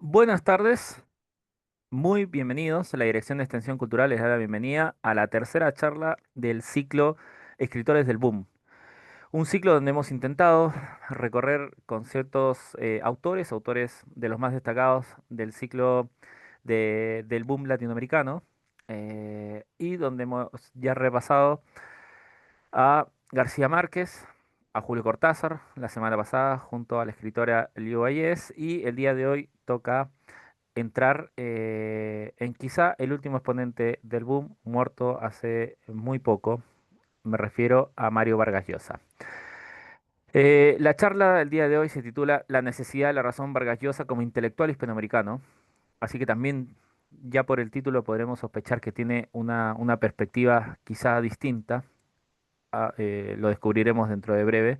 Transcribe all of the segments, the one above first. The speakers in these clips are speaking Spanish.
Buenas tardes, muy bienvenidos. La Dirección de Extensión Cultural les da la bienvenida a la tercera charla del ciclo Escritores del Boom. Un ciclo donde hemos intentado recorrer con ciertos autores de los más destacados del ciclo del boom latinoamericano, y donde hemos ya repasado a García Márquez, a Julio Cortázar la semana pasada junto a la escritora Liu Ayés, y el día de hoy toca entrar en quizá el último exponente del boom, muerto hace muy poco. Me refiero a Mario Vargas Llosa. La charla del día de hoy se titula La necesidad de la razón Vargas Llosa como intelectual hispanoamericano, así que también ya por el título podremos sospechar que tiene una perspectiva quizá distinta. Lo descubriremos dentro de breve.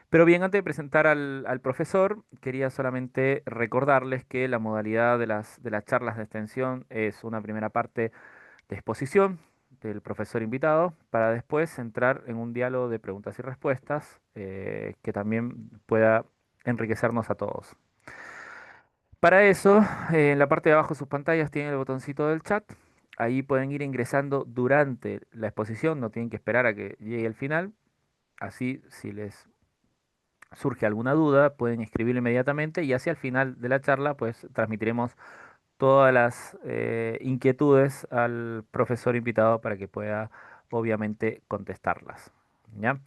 Pero bien, antes de presentar al profesor, quería solamente recordarles que la modalidad de las charlas de extensión es una primera parte de exposición del profesor invitado, para después entrar en un diálogo de preguntas y respuestas, que también pueda enriquecernos a todos. Para eso, en la parte de abajo de sus pantallas tienen el botoncito del chat. Ahí pueden ir ingresando durante la exposición, no tienen que esperar a que llegue el final. Así, si les surge alguna duda, pueden escribirlo inmediatamente y hacia el final de la charla, pues transmitiremos todas las inquietudes al profesor invitado para que pueda, obviamente, contestarlas, ¿ya?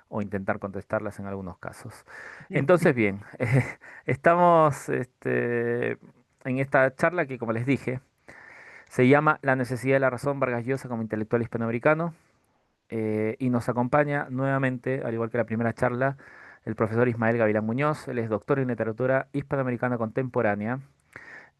O intentar contestarlas en algunos casos. Entonces, bien, estamos en esta charla que, como les dije, se llama La necesidad de la razón Vargas Llosa como intelectual hispanoamericano. Y nos acompaña nuevamente, al igual que la primera charla, el profesor Ismael Gavilán Muñoz. Él es doctor en literatura hispanoamericana contemporánea.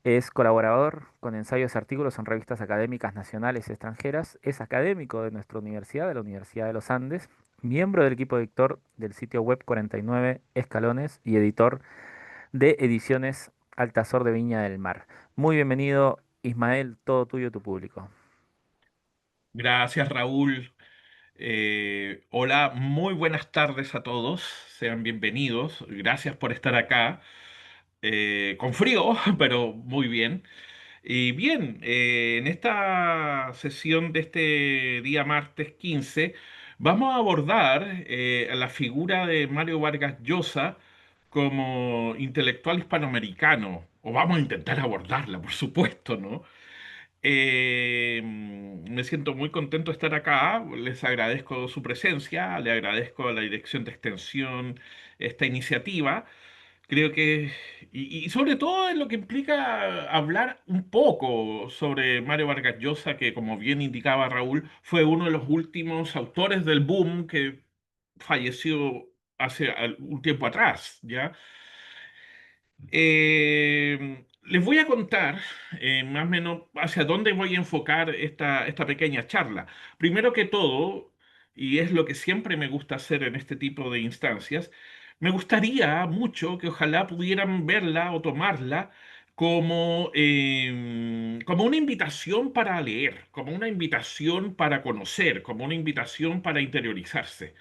Es colaborador con ensayos y artículos en revistas académicas nacionales y extranjeras. Es académico de nuestra universidad, de la Universidad de los Andes. Miembro del equipo editor del sitio web 49 Escalones y editor de Ediciones Altazor de Viña del Mar. Muy bienvenido, Ismael, todo tuyo, tu público. Gracias, Raúl. Hola, muy buenas tardes a todos. Sean bienvenidos. Gracias por estar acá. Con frío, pero muy bien. Y bien, en esta sesión de este día martes 15 vamos a abordar la figura de Mario Vargas Llosa como intelectual hispanoamericano. O vamos a intentar abordarla, por supuesto, ¿no? Me siento muy contento de estar acá. Les agradezco su presencia, le agradezco a la Dirección de Extensión esta iniciativa. Creo que, y sobre todo en lo que implica hablar un poco sobre Mario Vargas Llosa, que como bien indicaba Raúl, fue uno de los últimos autores del boom que falleció hace un tiempo atrás, ¿ya? Les voy a contar más o menos hacia dónde voy a enfocar esta pequeña charla. Primero que todo, y es lo que siempre me gusta hacer en este tipo de instancias, me gustaría mucho que ojalá pudieran verla o tomarla como una invitación para leer, como una invitación para conocer, como una invitación para interiorizarse.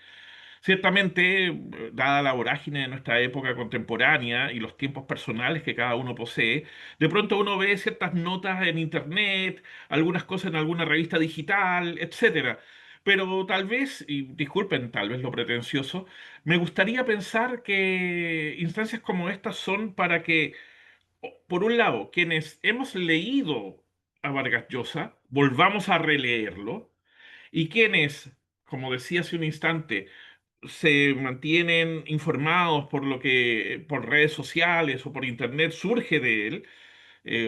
Ciertamente, dada la vorágine de nuestra época contemporánea y los tiempos personales que cada uno posee, de pronto uno ve ciertas notas en internet, algunas cosas en alguna revista digital, etcétera. Pero tal vez, y disculpen tal vez lo pretencioso, me gustaría pensar que instancias como estas son para que, por un lado, quienes hemos leído a Vargas Llosa, volvamos a releerlo, y quienes, como decía hace un instante, se mantienen informados por lo que por redes sociales o por internet surge de él,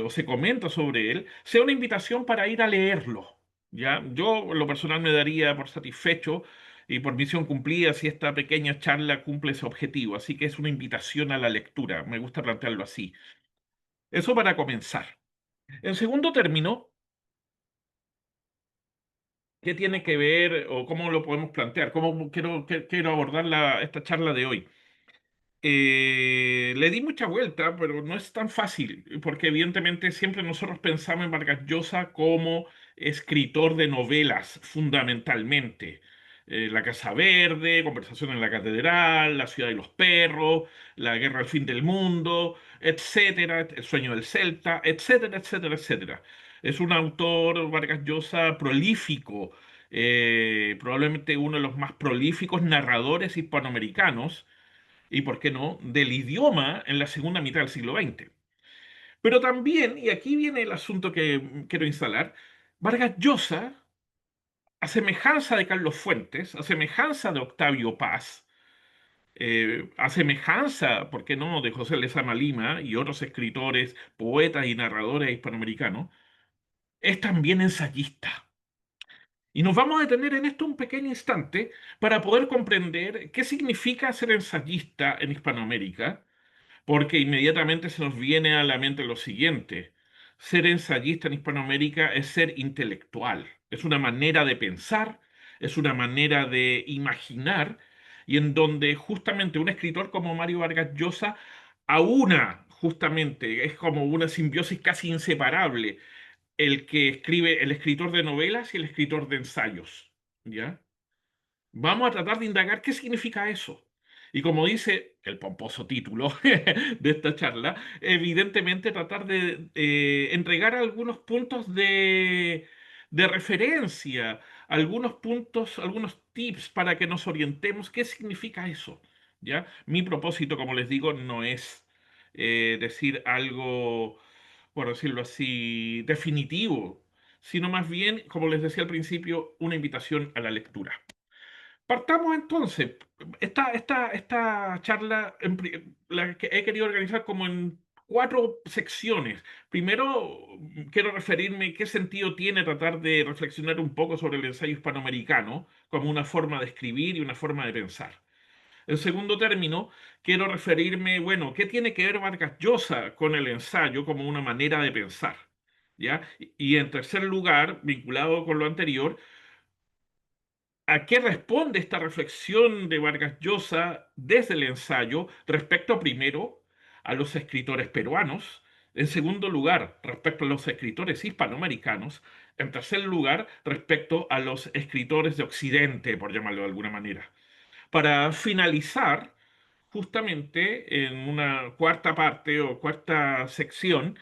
o se comenta sobre él, sea una invitación para ir a leerlo. ¿Ya? Yo, en lo personal, me daría por satisfecho y por misión cumplida si esta pequeña charla cumple ese objetivo. Así que es una invitación a la lectura. Me gusta plantearlo así. Eso para comenzar. En segundo término, ¿qué tiene que ver o cómo lo podemos plantear? ¿Cómo quiero abordar esta charla de hoy? Le di mucha vuelta, pero no es tan fácil, porque evidentemente siempre nosotros pensamos en Vargas Llosa como escritor de novelas, fundamentalmente. La Casa Verde, Conversación en la Catedral, La Ciudad de los Perros, La Guerra al Fin del Mundo, etcétera, El Sueño del Celta, etcétera, etcétera, etcétera. Es un autor, Vargas Llosa, prolífico, probablemente uno de los más prolíficos narradores hispanoamericanos y, ¿por qué no?, del idioma en la segunda mitad del siglo XX. Pero también, y aquí viene el asunto que quiero instalar, Vargas Llosa, a semejanza de Carlos Fuentes, a semejanza de Octavio Paz, a semejanza, ¿por qué no?, de José Lezama Lima y otros escritores, poetas y narradores hispanoamericanos, es también ensayista. Y nos vamos a detener en esto un pequeño instante para poder comprender qué significa ser ensayista en Hispanoamérica, porque inmediatamente se nos viene a la mente lo siguiente: ser ensayista en Hispanoamérica es ser intelectual, es una manera de pensar, es una manera de imaginar, y en donde justamente un escritor como Mario Vargas Llosa aúna, justamente, es como una simbiosis casi inseparable, el que escribe, el escritor de novelas y el escritor de ensayos, ¿ya? Vamos a tratar de indagar qué significa eso. Y como dice el pomposo título de esta charla, evidentemente tratar de entregar algunos puntos de referencia, algunos puntos, algunos tips para que nos orientemos qué significa eso. ¿Ya? Mi propósito, como les digo, no es decir algo, por decirlo así, definitivo, sino más bien, como les decía al principio, una invitación a la lectura. Partamos entonces. Esta charla la que he querido organizar como en cuatro secciones. Primero, quiero referirme qué sentido tiene tratar de reflexionar un poco sobre el ensayo hispanoamericano como una forma de escribir y una forma de pensar. En segundo término, quiero referirme, bueno, ¿qué tiene que ver Vargas Llosa con el ensayo como una manera de pensar? ¿Ya? Y en tercer lugar, vinculado con lo anterior, ¿a qué responde esta reflexión de Vargas Llosa desde el ensayo respecto, primero, a los escritores peruanos? En segundo lugar, respecto a los escritores hispanoamericanos. En tercer lugar, respecto a los escritores de Occidente, por llamarlo de alguna manera. Para finalizar, justamente en una cuarta parte o cuarta sección,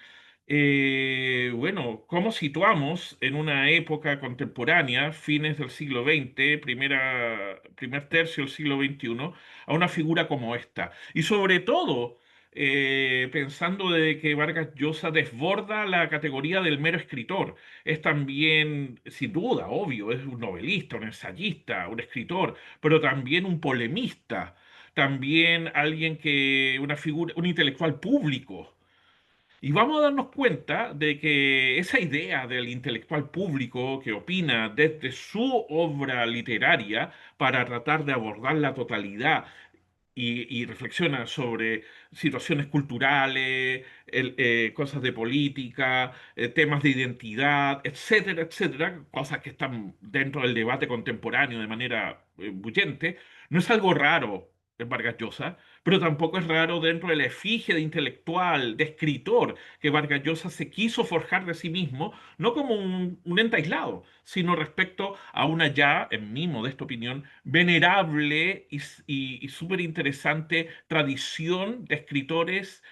bueno, cómo situamos en una época contemporánea, fines del siglo XX, primer tercio del siglo XXI, a una figura como esta. Y sobre todo, pensando de que Vargas Llosa desborda la categoría del mero escritor. Es también, sin duda, obvio, es un novelista, un ensayista, un escritor, pero también un polemista, también alguien que, una figura, un intelectual público. Y vamos a darnos cuenta de que esa idea del intelectual público que opina desde su obra literaria para tratar de abordar la totalidad y reflexiona sobre situaciones culturales, cosas de política, temas de identidad, etcétera, etcétera, cosas que están dentro del debate contemporáneo de manera bullente, no es algo raro en Vargas Llosa, pero tampoco es raro dentro de la efigie de intelectual, de escritor, que Vargas Llosa se quiso forjar de sí mismo, no como un ente aislado, sino respecto a una ya, en mi modesta opinión, venerable y súper interesante tradición de escritores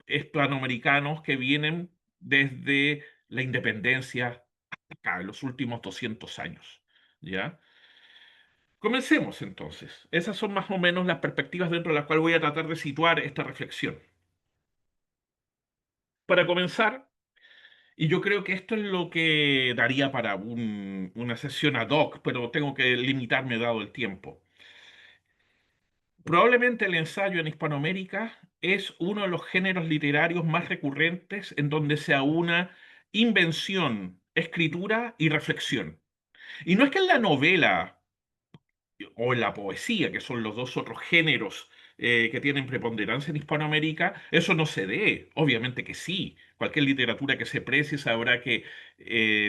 hispanoamericanos que vienen desde la independencia hasta acá, en los últimos 200 años. ¿Ya? Comencemos entonces. Esas son más o menos las perspectivas dentro de las cuales voy a tratar de situar esta reflexión. Para comenzar, y yo creo que esto es lo que daría para una sesión ad hoc, pero tengo que limitarme dado el tiempo. Probablemente el ensayo en Hispanoamérica es uno de los géneros literarios más recurrentes en donde se aúna invención, escritura y reflexión. Y no es que en la novela o en la poesía, que son los dos otros géneros que tienen preponderancia en Hispanoamérica, eso no se dé. Obviamente que sí. Cualquier literatura que se precie sabrá que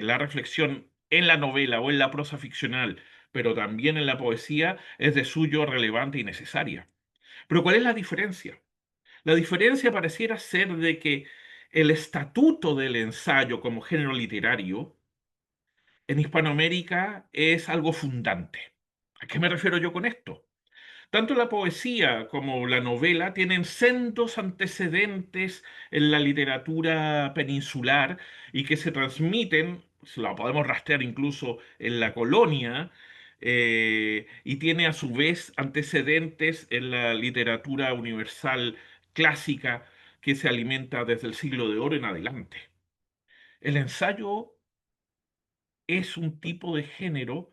la reflexión en la novela o en la prosa ficcional, pero también en la poesía, es de suyo relevante y necesaria. Pero ¿cuál es la diferencia? La diferencia pareciera ser de que el estatuto del ensayo como género literario en Hispanoamérica es algo fundante. ¿A qué me refiero yo con esto? Tanto la poesía como la novela tienen sendos antecedentes en la literatura peninsular y que se transmiten, se la podemos rastrear incluso en la colonia, y tiene a su vez antecedentes en la literatura universal clásica que se alimenta desde el siglo de oro en adelante. El ensayo es un tipo de género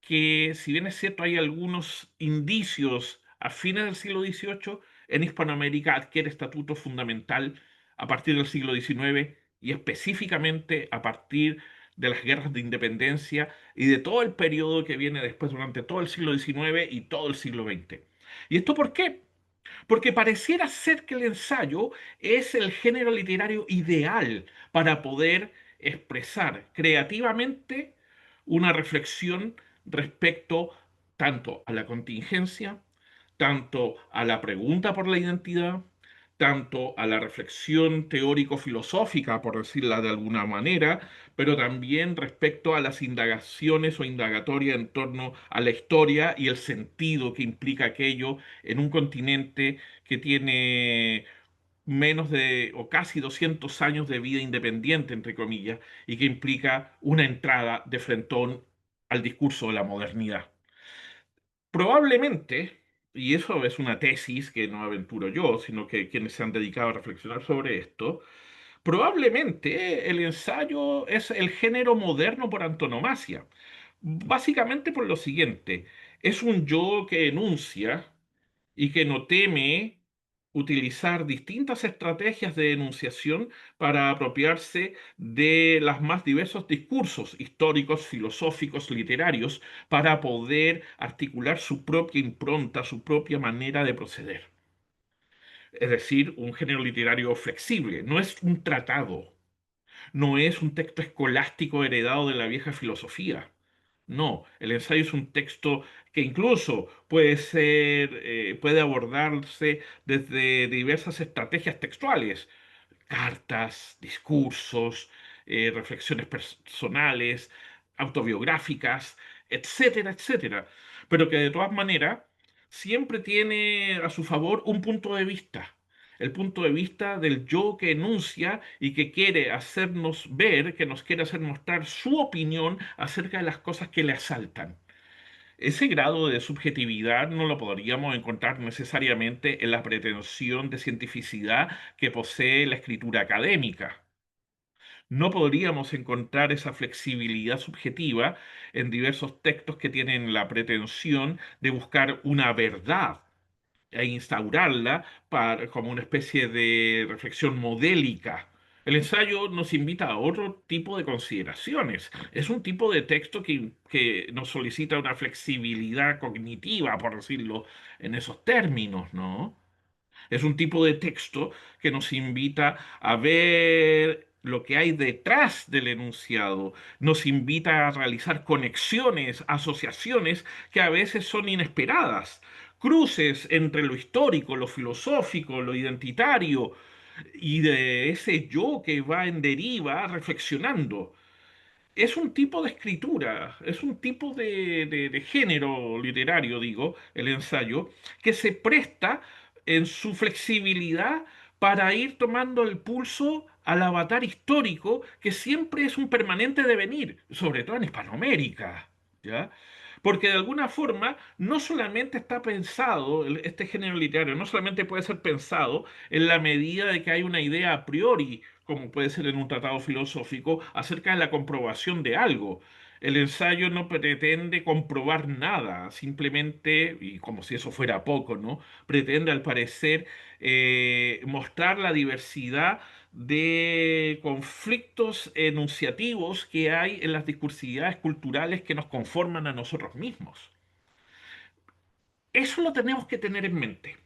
que, si bien es cierto, hay algunos indicios a fines del siglo XVIII, en Hispanoamérica adquiere estatuto fundamental a partir del siglo XIX y específicamente a partir de las guerras de independencia y de todo el periodo que viene después durante todo el siglo XIX y todo el siglo XX. ¿Y esto por qué? Porque pareciera ser que el ensayo es el género literario ideal para poder expresar creativamente una reflexión respecto tanto a la contingencia, tanto a la pregunta por la identidad, tanto a la reflexión teórico-filosófica, por decirla de alguna manera, pero también respecto a las indagaciones o indagatorias en torno a la historia y el sentido que implica aquello en un continente que tiene menos de o casi 200 años de vida independiente, entre comillas, y que implica una entrada de frentón al discurso de la modernidad. Probablemente, y eso es una tesis que no aventuro yo, sino que quienes se han dedicado a reflexionar sobre esto, probablemente el ensayo es el género moderno por antonomasia. Básicamente por lo siguiente, es un yo que enuncia y que no teme utilizar distintas estrategias de enunciación para apropiarse de los más diversos discursos históricos, filosóficos, literarios, para poder articular su propia impronta, su propia manera de proceder. Es decir, un género literario flexible, no es un tratado, no es un texto escolástico heredado de la vieja filosofía. No, el ensayo es un texto que incluso puede ser, puede abordarse desde diversas estrategias textuales, cartas, discursos, reflexiones personales, autobiográficas, etcétera, etcétera. Pero que de todas maneras siempre tiene a su favor un punto de vista. El punto de vista del yo que enuncia y que quiere hacernos ver, que nos quiere hacer mostrar su opinión acerca de las cosas que le asaltan. Ese grado de subjetividad no lo podríamos encontrar necesariamente en la pretensión de cientificidad que posee la escritura académica. No podríamos encontrar esa flexibilidad subjetiva en diversos textos que tienen la pretensión de buscar una verdad e instaurarla como una especie de reflexión modélica. El ensayo nos invita a otro tipo de consideraciones. Es un tipo de texto que nos solicita una flexibilidad cognitiva, por decirlo en esos términos, ¿no? Es un tipo de texto que nos invita a ver lo que hay detrás del enunciado, nos invita a realizar conexiones, asociaciones que a veces son inesperadas, cruces entre lo histórico, lo filosófico, lo identitario y de ese yo que va en deriva reflexionando. Es un tipo de escritura, es un tipo de género literario, digo, el ensayo, que se presta en su flexibilidad para ir tomando el pulso al avatar histórico, que siempre es un permanente devenir, sobre todo en Hispanoamérica, ¿ya? Porque de alguna forma no solamente está pensado, este género literario no solamente puede ser pensado en la medida de que hay una idea a priori, como puede ser en un tratado filosófico, acerca de la comprobación de algo. El ensayo no pretende comprobar nada, simplemente, y como si eso fuera poco, ¿no? Pretende, al parecer, mostrar la diversidad de conflictos enunciativos que hay en las discursividades culturales que nos conforman a nosotros mismos. Eso lo tenemos que tener en mente.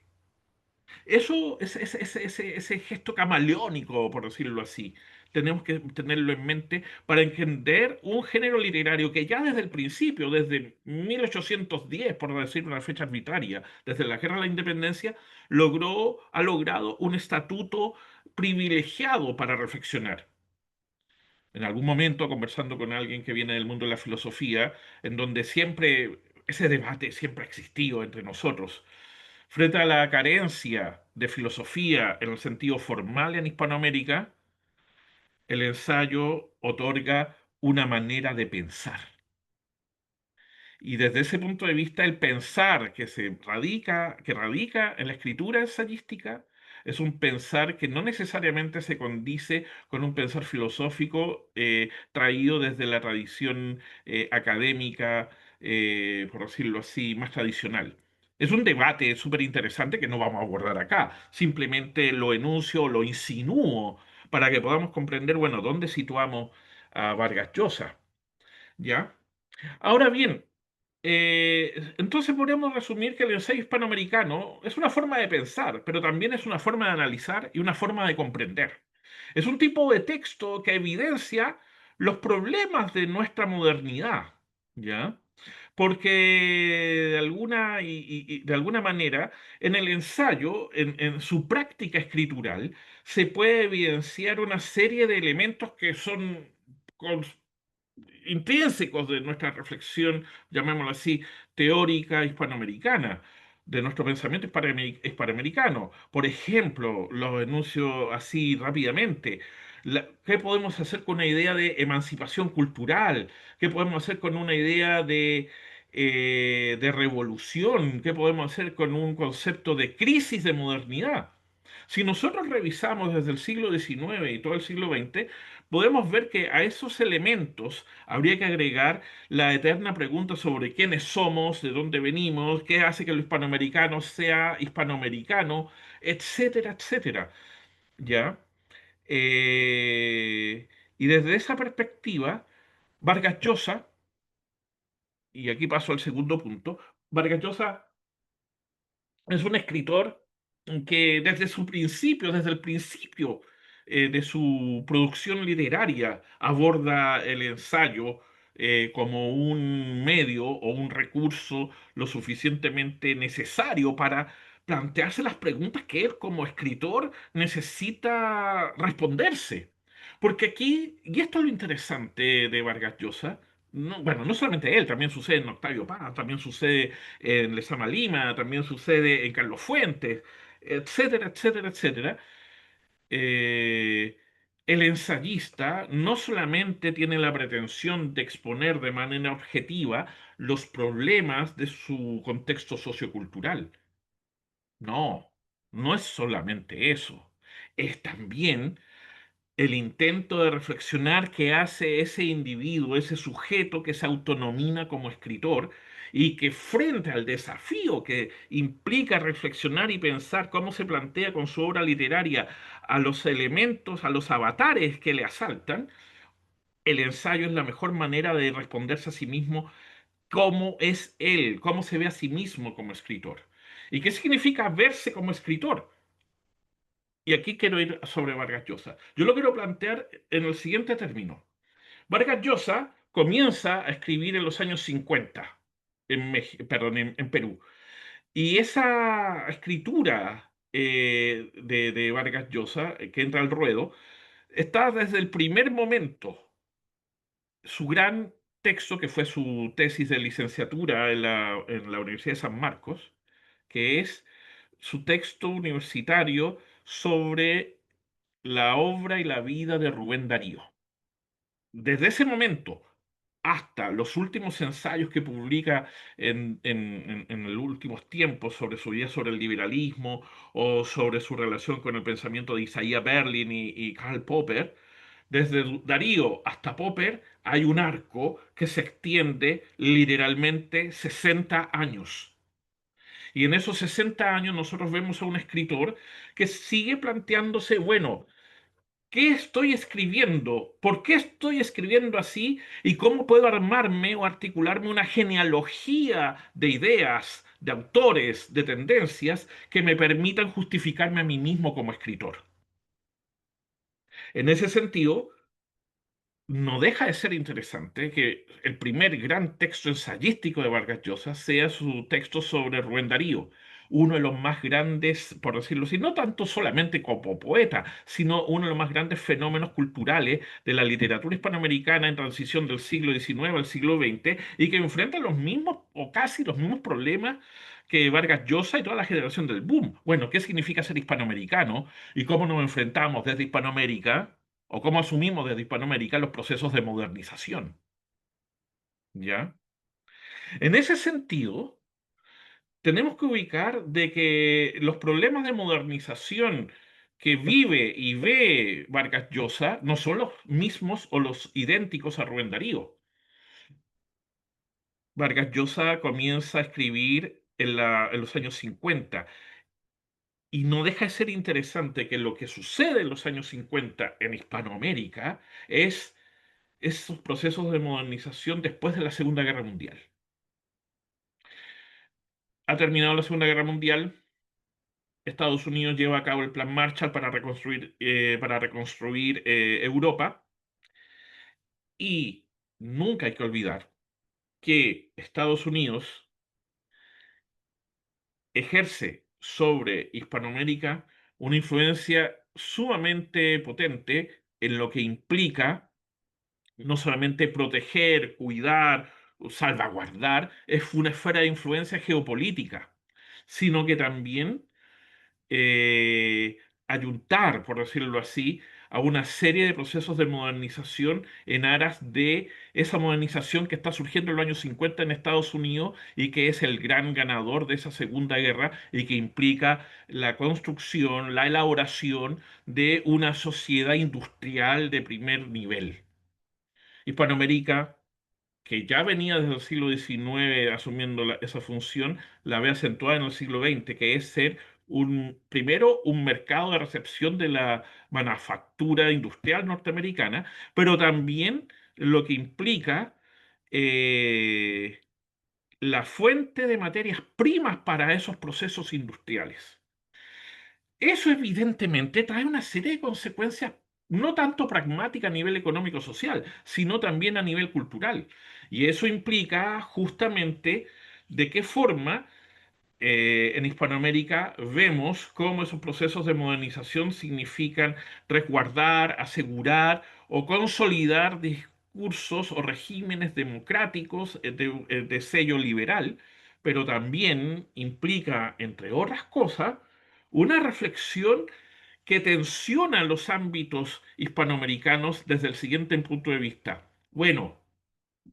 Eso, ese gesto camaleónico, por decirlo así, tenemos que tenerlo en mente para entender un género literario que ya desde el principio, desde 1810, por decir una fecha arbitraria, desde la Guerra de la Independencia, ha logrado un estatuto privilegiado para reflexionar. En algún momento, conversando con alguien que viene del mundo de la filosofía, en donde siempre ese debate siempre ha existido entre nosotros. Frente a la carencia de filosofía en el sentido formal en Hispanoamérica, el ensayo otorga una manera de pensar. Y desde ese punto de vista, el pensar que radica en la escritura ensayística, es un pensar que no necesariamente se condice con un pensar filosófico traído desde la tradición académica, por decirlo así, más tradicional. Es un debate súper interesante que no vamos a abordar acá. Simplemente lo enuncio, lo insinúo para que podamos comprender, bueno, dónde situamos a Vargas Llosa, ¿ya? Ahora bien, entonces podríamos resumir que el ensayo hispanoamericano es una forma de pensar, pero también es una forma de analizar y una forma de comprender. Es un tipo de texto que evidencia los problemas de nuestra modernidad, ¿ya? Porque de alguna manera, en el ensayo, en su práctica escritural, se puede evidenciar una serie de elementos que son intrínsecos de nuestra reflexión, llamémoslo así, teórica hispanoamericana, de nuestro pensamiento hispanoamericano. Por ejemplo, los enuncio así rápidamente. ¿Qué podemos hacer con una idea de emancipación cultural? ¿Qué podemos hacer con una idea de revolución? ¿Qué podemos hacer con un concepto de crisis de modernidad? Si nosotros revisamos desde el siglo XIX y todo el siglo XX, podemos ver que a esos elementos habría que agregar la eterna pregunta sobre quiénes somos, de dónde venimos, qué hace que lo hispanoamericano sea hispanoamericano, etcétera, etcétera. ¿Ya? Eh, y desde esa perspectiva, Vargas Llosa, y aquí paso al segundo punto, Vargas Llosa es un escritor que desde su principio, desde el principio de su producción literaria, aborda el ensayo como un medio o un recurso lo suficientemente necesario para plantearse las preguntas que él como escritor necesita responderse. Porque aquí, y esto es lo interesante de Vargas Llosa, bueno, no solamente él, también sucede en Octavio Paz, también sucede en Lezama Lima, también sucede en Carlos Fuentes, etcétera, etcétera, etcétera. Eh, el ensayista no solamente tiene la pretensión de exponer de manera objetiva los problemas de su contexto sociocultural. No, no es solamente eso. Es también el intento de reflexionar que hace ese individuo, ese sujeto que se autonomina como escritor y que frente al desafío que implica reflexionar y pensar cómo se plantea con su obra literaria a los elementos, a los avatares que le asaltan, el ensayo es la mejor manera de responderse a sí mismo cómo es él, cómo se ve a sí mismo como escritor. ¿Y qué significa verse como escritor? Y aquí quiero ir sobre Vargas Llosa. Yo lo quiero plantear en el siguiente término. Vargas Llosa comienza a escribir en los años 50 perdón, en Perú. Y esa escritura de Vargas Llosa, que entra al ruedo, está desde el primer momento. Su gran texto, que fue su tesis de licenciatura en la Universidad de San Marcos, que es su texto universitario sobre la obra y la vida de Rubén Darío. Desde ese momento hasta los últimos ensayos que publica en los últimos tiempos sobre su idea sobre el liberalismo o sobre su relación con el pensamiento de Isaiah Berlin y Karl Popper, desde Darío hasta Popper hay un arco que se extiende literalmente 60 años. Y en esos 60 años nosotros vemos a un escritor que sigue planteándose, bueno, ¿qué estoy escribiendo? ¿Por qué estoy escribiendo así? ¿Y cómo puedo armarme o articularme una genealogía de ideas, de autores, de tendencias que me permitan justificarme a mí mismo como escritor? En ese sentido, no deja de ser interesante que el primer gran texto ensayístico de Vargas Llosa sea su texto sobre Rubén Darío, uno de los más grandes, por decirlo así, no tanto solamente como poeta, sino uno de los más grandes fenómenos culturales de la literatura hispanoamericana en transición del siglo XIX al siglo XX y que enfrenta los mismos o casi los mismos problemas que Vargas Llosa y toda la generación del boom. Bueno, ¿qué significa ser hispanoamericano y cómo nos enfrentamos desde Hispanoamérica o cómo asumimos desde Hispanoamérica los procesos de modernización? ¿Ya? En ese sentido, tenemos que ubicar de que los problemas de modernización que vive y ve Vargas Llosa no son los mismos o los idénticos a Rubén Darío. Vargas Llosa comienza a escribir en los años 50 y no deja de ser interesante que lo que sucede en los años 50 en Hispanoamérica es esos procesos de modernización después de la Segunda Guerra Mundial. Ha terminado la Segunda Guerra Mundial. Estados Unidos lleva a cabo el Plan Marshall para reconstruir Europa y nunca hay que olvidar que Estados Unidos ejerce sobre Hispanoamérica una influencia sumamente potente en lo que implica no solamente proteger, cuidar, salvaguardar, es una esfera de influencia geopolítica, sino que también eh, ayuntar, por decirlo así, a una serie de procesos de modernización en aras de esa modernización que está surgiendo en los años 50 en Estados Unidos y que es el gran ganador de esa Segunda Guerra y que implica la construcción, la elaboración de una sociedad industrial de primer nivel. Hispanoamérica, que ya venía desde el siglo XIX asumiendo esa función, la ve acentuada en el siglo XX, que es ser primero un mercado de recepción de la manufactura industrial norteamericana, pero también lo que implica eh, la fuente de materias primas para esos procesos industriales. Eso evidentemente trae una serie de consecuencias no tanto pragmáticas a nivel económico-social, sino también a nivel cultural. Y eso implica justamente de qué forma en Hispanoamérica vemos cómo esos procesos de modernización significan resguardar, asegurar o consolidar discursos o regímenes democráticos de sello liberal, pero también implica, entre otras cosas, una reflexión que tensiona los ámbitos hispanoamericanos desde el siguiente punto de vista. Bueno,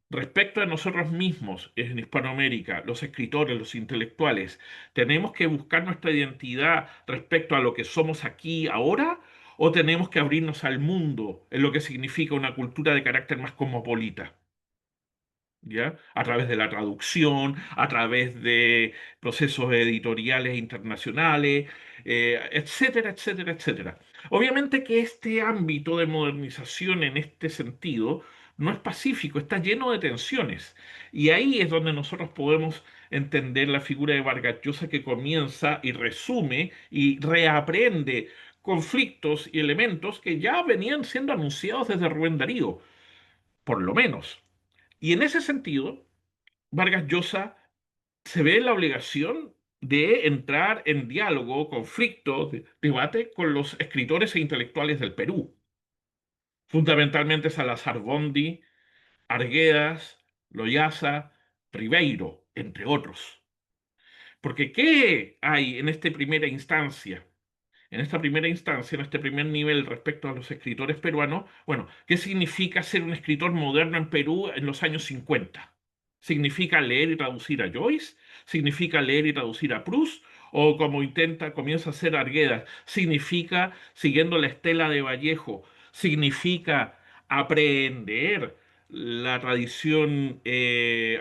respecto a nosotros mismos en Hispanoamérica, los escritores, los intelectuales, ¿tenemos que buscar nuestra identidad respecto a lo que somos aquí ahora? ¿O tenemos que abrirnos al mundo en lo que significa una cultura de carácter más cosmopolita? ¿Ya? A través de la traducción, a través de procesos editoriales internacionales, etcétera, etcétera, etcétera. Obviamente que este ámbito de modernización en este sentido no es pacífico, está lleno de tensiones. Y ahí es donde nosotros podemos entender la figura de Vargas Llosa que comienza y resume y reaprende conflictos y elementos que ya venían siendo anunciados desde Rubén Darío, por lo menos. Y en ese sentido, Vargas Llosa se ve en la obligación de entrar en diálogo, conflicto, debate con los escritores e intelectuales del Perú, fundamentalmente Salazar Bondi, Arguedas, Loyaza, Ribeiro, entre otros. Porque ¿qué hay en esta primera instancia? En esta primera instancia, en este primer nivel respecto a los escritores peruanos, bueno, ¿qué significa ser un escritor moderno en Perú en los años 50? ¿Significa leer y traducir a Joyce? ¿Significa leer y traducir a Proust? ¿O como comienza a hacer Arguedas, significa, siguiendo la estela de Vallejo, significa aprender la tradición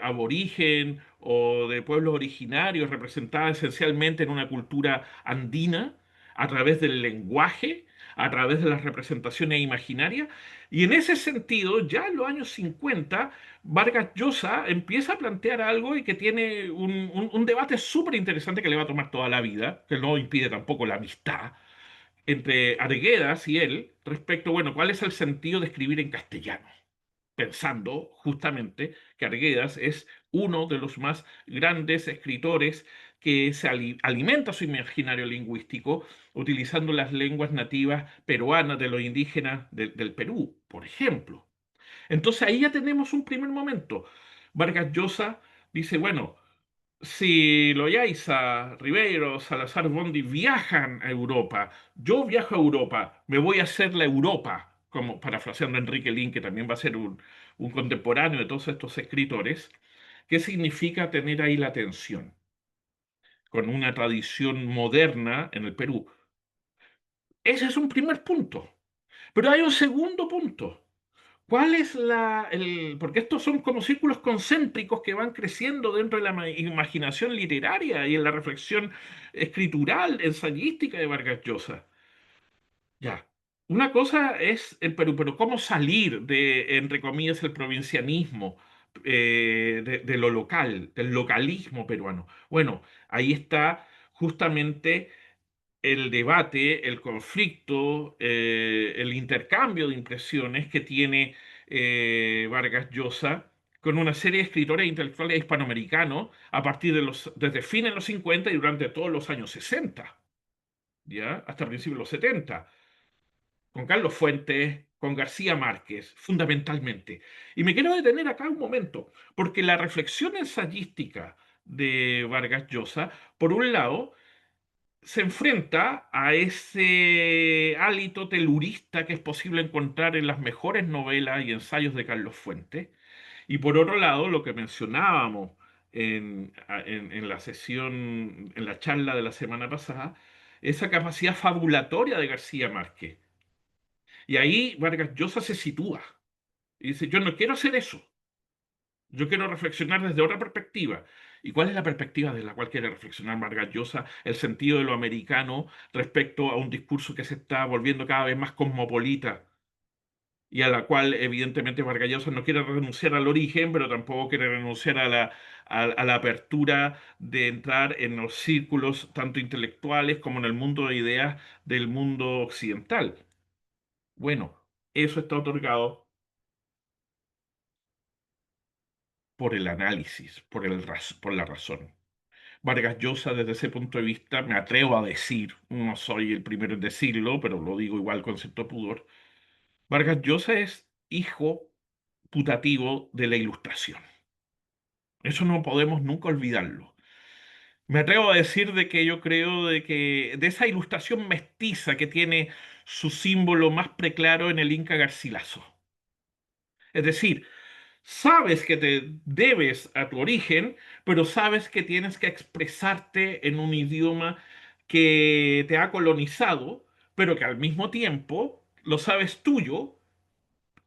aborigen o de pueblos originarios representada esencialmente en una cultura andina? A través del lenguaje, a través de las representaciones imaginarias. Y en ese sentido, ya en los años 50, Vargas Llosa empieza a plantear algo y que tiene un debate súper interesante que le va a tomar toda la vida, que no impide tampoco la amistad entre Arguedas y él respecto, bueno, ¿cuál es el sentido de escribir en castellano? Pensando justamente que Arguedas es uno de los más grandes escritores que alimenta su imaginario lingüístico utilizando las lenguas nativas peruanas de los indígenas del Perú, por ejemplo. Entonces ahí ya tenemos un primer momento. Vargas Llosa dice, bueno, si Loaiza, Ribeiro, Salazar Bondi viajan a Europa, yo viajo a Europa, me voy a hacer la Europa, como parafraseando a Enrique Lin, que también va a ser un contemporáneo de todos estos escritores. ¿Qué significa tener ahí la tensión con una tradición moderna en el Perú? Ese es un primer punto. Pero hay un segundo punto. ¿Cuál es porque estos son como círculos concéntricos que van creciendo dentro de la imaginación literaria y en la reflexión escritural, ensayística de Vargas Llosa? Ya. Una cosa es el Perú, pero ¿cómo salir de, entre comillas, el provincianismo, de lo local, del localismo peruano? Bueno, ahí está justamente el debate, el conflicto, el intercambio de impresiones que tiene Vargas Llosa con una serie de escritores e intelectuales hispanoamericanos a partir desde fines de los 50 y durante todos los años 60, ¿ya? Hasta principios de los 70, con Carlos Fuentes, con García Márquez, fundamentalmente. Y me quiero detener acá un momento, porque la reflexión ensayística de Vargas Llosa, por un lado, se enfrenta a ese hálito telurista que es posible encontrar en las mejores novelas y ensayos de Carlos Fuentes. Y por otro lado, lo que mencionábamos en la sesión, en la charla de la semana pasada, esa capacidad fabulatoria de García Márquez. Y ahí Vargas Llosa se sitúa y dice, yo no quiero hacer eso, yo quiero reflexionar desde otra perspectiva. ¿Y cuál es la perspectiva de la cual quiere reflexionar Vargas Llosa? El sentido de lo americano respecto a un discurso que se está volviendo cada vez más cosmopolita y a la cual evidentemente Vargas Llosa no quiere renunciar al origen, pero tampoco quiere renunciar a la apertura de entrar en los círculos tanto intelectuales como en el mundo de ideas del mundo occidental. Bueno, eso está otorgado por el análisis, por la razón. Vargas Llosa, desde ese punto de vista, me atrevo a decir, no soy el primero en decirlo, pero lo digo igual con cierto pudor, Vargas Llosa es hijo putativo de la Ilustración. Eso no podemos nunca olvidarlo. Me atrevo a decir de que yo creo de que de esa ilustración mestiza que tiene su símbolo más preclaro en el Inca Garcilaso. Es decir, sabes que te debes a tu origen, pero sabes que tienes que expresarte en un idioma que te ha colonizado, pero que al mismo tiempo lo sabes tuyo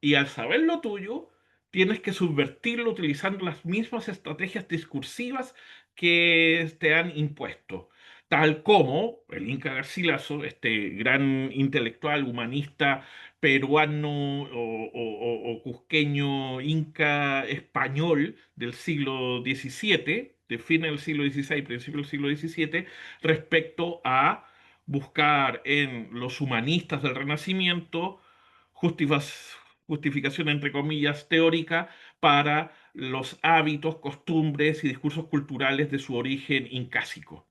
y al saber lo tuyo, tienes que subvertirlo utilizando las mismas estrategias discursivas que te han impuesto. Tal como el Inca Garcilaso, este gran intelectual humanista peruano o cusqueño inca español del siglo XVII, de fines del siglo XVI, principio del siglo XVII, respecto a buscar en los humanistas del Renacimiento justificación, entre comillas, teórica para los hábitos, costumbres y discursos culturales de su origen incásico.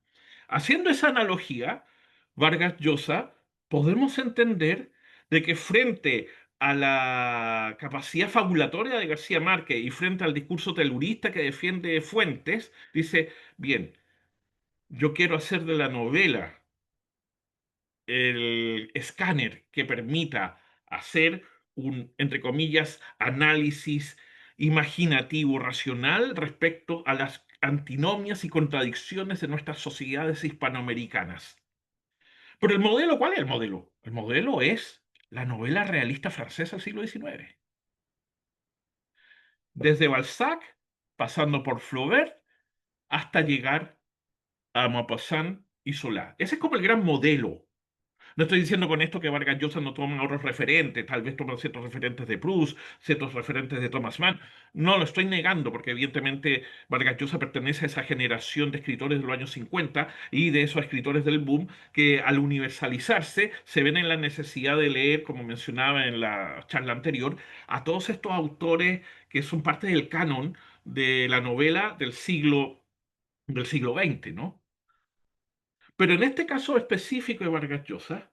Haciendo esa analogía, Vargas Llosa, podemos entender de que frente a la capacidad fabulatoria de García Márquez y frente al discurso telurista que defiende Fuentes, dice, bien, yo quiero hacer de la novela el escáner que permita hacer un, entre comillas, análisis imaginativo, racional respecto a las antinomias y contradicciones de nuestras sociedades hispanoamericanas. Pero el modelo, ¿cuál es el modelo? El modelo es la novela realista francesa del siglo XIX. Desde Balzac, pasando por Flaubert, hasta llegar a Maupassant y Solá. Ese es como el gran modelo. No estoy diciendo con esto que Vargas Llosa no toma otros referentes, tal vez toma ciertos referentes de Proust, ciertos referentes de Thomas Mann. No lo estoy negando, porque evidentemente Vargas Llosa pertenece a esa generación de escritores de los años 50 y de esos escritores del boom que al universalizarse se ven en la necesidad de leer, como mencionaba en la charla anterior, a todos estos autores que son parte del canon de la novela del siglo XX, ¿no? Pero en este caso específico de Vargas Llosa,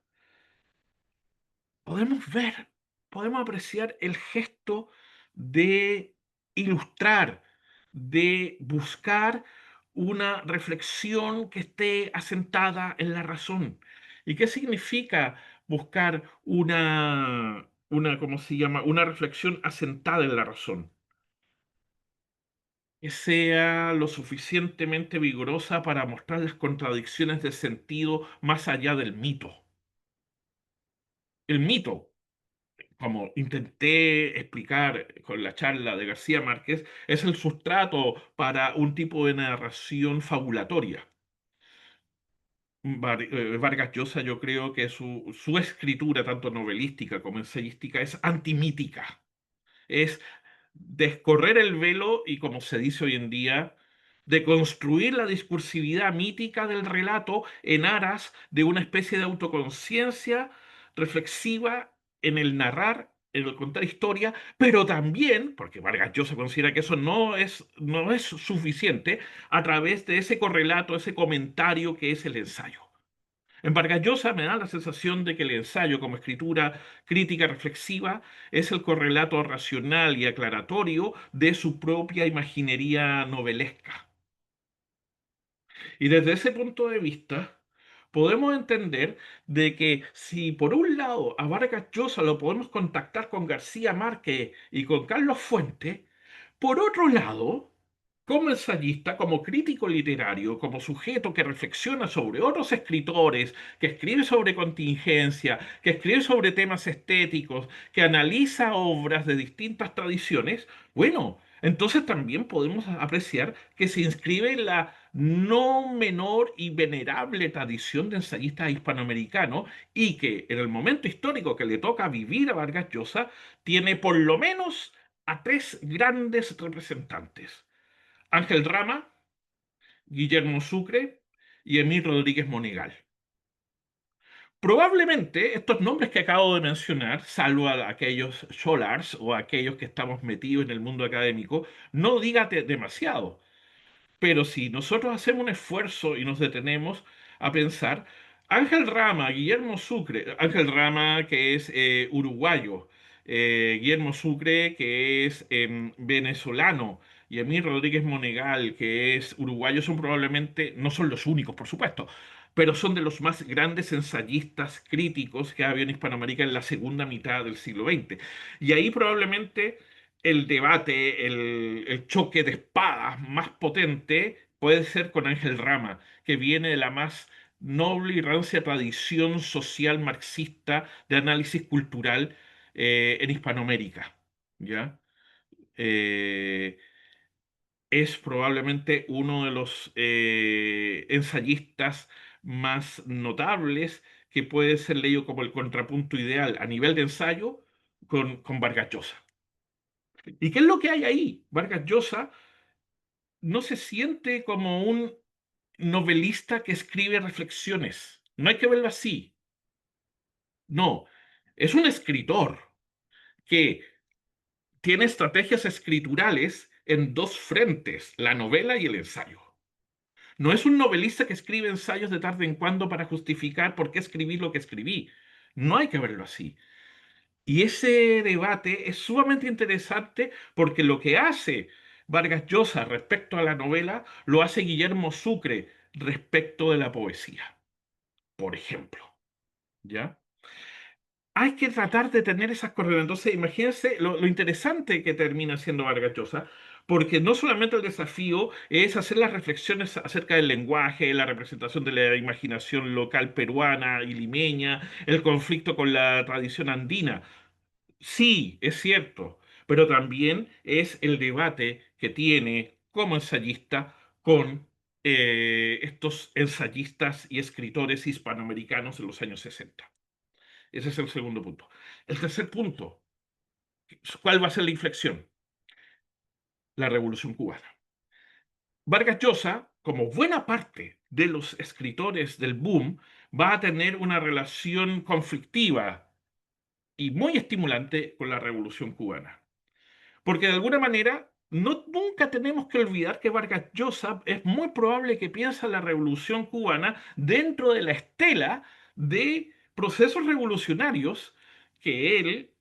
podemos ver, podemos apreciar el gesto de ilustrar, de buscar una reflexión que esté asentada en la razón. ¿Y qué significa buscar ¿cómo se llama? Una reflexión asentada en la razón? Que sea lo suficientemente vigorosa para mostrar las contradicciones de sentido más allá del mito. El mito, como intenté explicar con la charla de García Márquez, es el sustrato para un tipo de narración fabulatoria. Vargas Llosa, yo creo que su escritura, tanto novelística como ensayística, es antimítica. Es descorrer el velo y, como se dice hoy en día, de construir la discursividad mítica del relato en aras de una especie de autoconciencia reflexiva en el narrar, en el contar historia, pero también, porque Vargas Llosa considera que eso no es suficiente, a través de ese correlato, ese comentario que es el ensayo. En Vargas Llosa me da la sensación de que el ensayo como escritura crítica reflexiva es el correlato racional y aclaratorio de su propia imaginería novelesca. Y desde ese punto de vista, podemos entender de que si por un lado a Vargas Llosa lo podemos contactar con García Márquez y con Carlos Fuentes, por otro lado, como ensayista, como crítico literario, como sujeto que reflexiona sobre otros escritores, que escribe sobre contingencia, que escribe sobre temas estéticos, que analiza obras de distintas tradiciones, bueno, entonces también podemos apreciar que se inscribe en la no menor y venerable tradición de ensayistas hispanoamericanos y que en el momento histórico que le toca vivir a Vargas Llosa tiene por lo menos a tres grandes representantes: Ángel Rama, Guillermo Sucre y Emil Rodríguez Monegal. Probablemente estos nombres que acabo de mencionar, salvo a aquellos scholars o a aquellos que estamos metidos en el mundo académico, no diga demasiado. Pero si nosotros hacemos un esfuerzo y nos detenemos a pensar, Ángel Rama, Guillermo Sucre, Ángel Rama que es uruguayo, Guillermo Sucre que es venezolano, y Emil Rodríguez Monegal que es uruguayo, son probablemente, no son los únicos, por supuesto, pero son de los más grandes ensayistas críticos que ha habido en Hispanoamérica en la segunda mitad del siglo XX. Y ahí probablemente el debate, el choque de espadas más potente puede ser con Ángel Rama, que viene de la más noble y rancia tradición social marxista de análisis cultural en Hispanoamérica. ¿Ya? Eh, es probablemente uno de los ensayistas más notables que puede ser leído como el contrapunto ideal a nivel de ensayo con Vargas Llosa. ¿Y qué es lo que hay ahí? Vargas Llosa no se siente como un novelista que escribe reflexiones. No hay que verlo así. No, es un escritor que tiene estrategias escriturales en dos frentes, la novela y el ensayo. No es un novelista que escribe ensayos de tarde en cuando para justificar por qué escribí lo que escribí. No hay que verlo así. Y ese debate es sumamente interesante porque lo que hace Vargas Llosa respecto a la novela lo hace Guillermo Sucre respecto de la poesía, por ejemplo. ¿Ya? Hay que tratar de tener esas coordenadas. Entonces, imagínense lo interesante que termina siendo Vargas Llosa, porque no solamente el desafío es hacer las reflexiones acerca del lenguaje, la representación de la imaginación local peruana y limeña, el conflicto con la tradición andina. Sí, es cierto, pero también es el debate que tiene como ensayista con estos ensayistas y escritores hispanoamericanos en los años 60. Ese es el segundo punto. El tercer punto, ¿cuál va a ser la inflexión? La Revolución Cubana. Vargas Llosa, como buena parte de los escritores del boom, va a tener una relación conflictiva y muy estimulante con la Revolución Cubana. Porque de alguna manera no, nunca tenemos que olvidar que Vargas Llosa es muy probable que piensa la revolución cubana dentro de la estela de procesos revolucionarios que él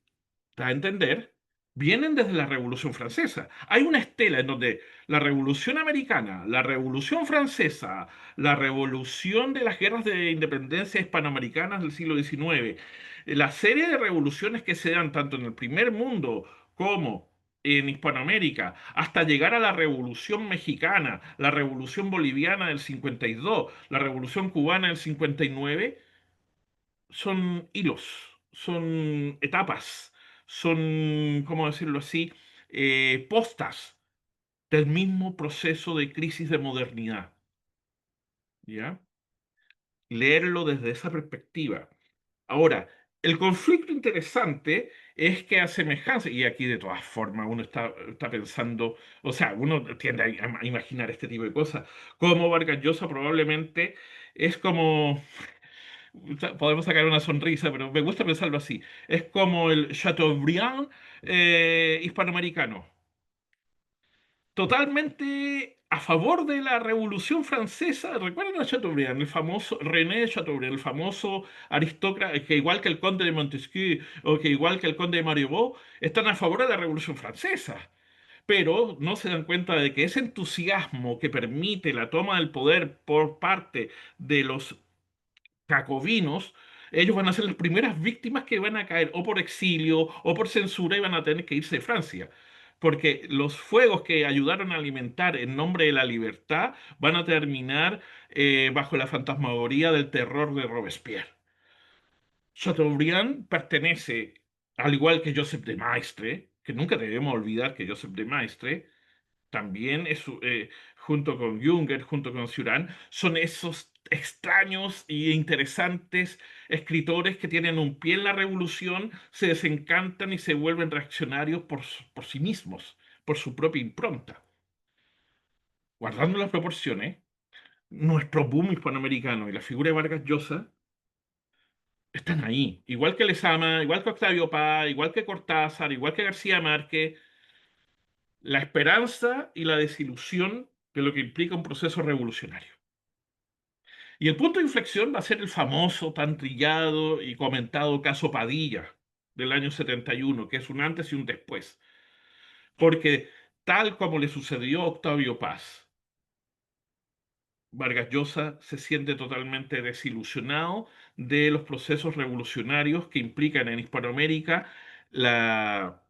da a entender, vienen desde la Revolución Francesa. Hay una estela en donde la Revolución Americana, la Revolución Francesa, la revolución de las guerras de independencia hispanoamericanas del siglo XIX, la serie de revoluciones que se dan tanto en el primer mundo como en Hispanoamérica, hasta llegar a la Revolución Mexicana, la Revolución Boliviana del 52, la Revolución Cubana del 59, son hilos, son etapas, son, ¿cómo decirlo así?, postas del mismo proceso de crisis de modernidad, ¿ya? Leerlo desde esa perspectiva. Ahora, el conflicto interesante es que a semejanza, y aquí de todas formas uno está pensando, o sea, uno tiende a imaginar este tipo de cosas, como Vargas Llosa probablemente es como podemos sacar una sonrisa, pero me gusta pensarlo así. Es como el Chateaubriand hispanoamericano. Totalmente a favor de la Revolución Francesa. ¿Recuerdan a Chateaubriand, el famoso René Chateaubriand, el famoso aristócrata, que igual que el conde de Montesquieu o que igual que el conde de Marivaux, están a favor de la Revolución Francesa? Pero no se dan cuenta de que ese entusiasmo que permite la toma del poder por parte de los jacobinos, ellos van a ser las primeras víctimas que van a caer o por exilio o por censura y van a tener que irse de Francia. Porque los fuegos que ayudaron a alimentar en nombre de la libertad van a terminar bajo la fantasmagoría del terror de Robespierre. Chateaubriand pertenece, al igual que Joseph de Maistre, que nunca debemos olvidar que Joseph de Maistre también es, junto con Junger, junto con Cioran, son esos extraños e interesantes escritores que tienen un pie en la revolución, se desencantan y se vuelven reaccionarios por sí mismos, por su propia impronta. Guardando las proporciones, nuestro boom hispanoamericano y la figura de Vargas Llosa están ahí. Igual que Lezama, igual que Octavio Paz, igual que Cortázar, igual que García Márquez, la esperanza y la desilusión de lo que implica un proceso revolucionario. Y el punto de inflexión va a ser el famoso, tan trillado y comentado caso Padilla del año 71, que es un antes y un después. Porque tal como le sucedió a Octavio Paz, Vargas Llosa se siente totalmente desilusionado de los procesos revolucionarios que implican en Hispanoamérica la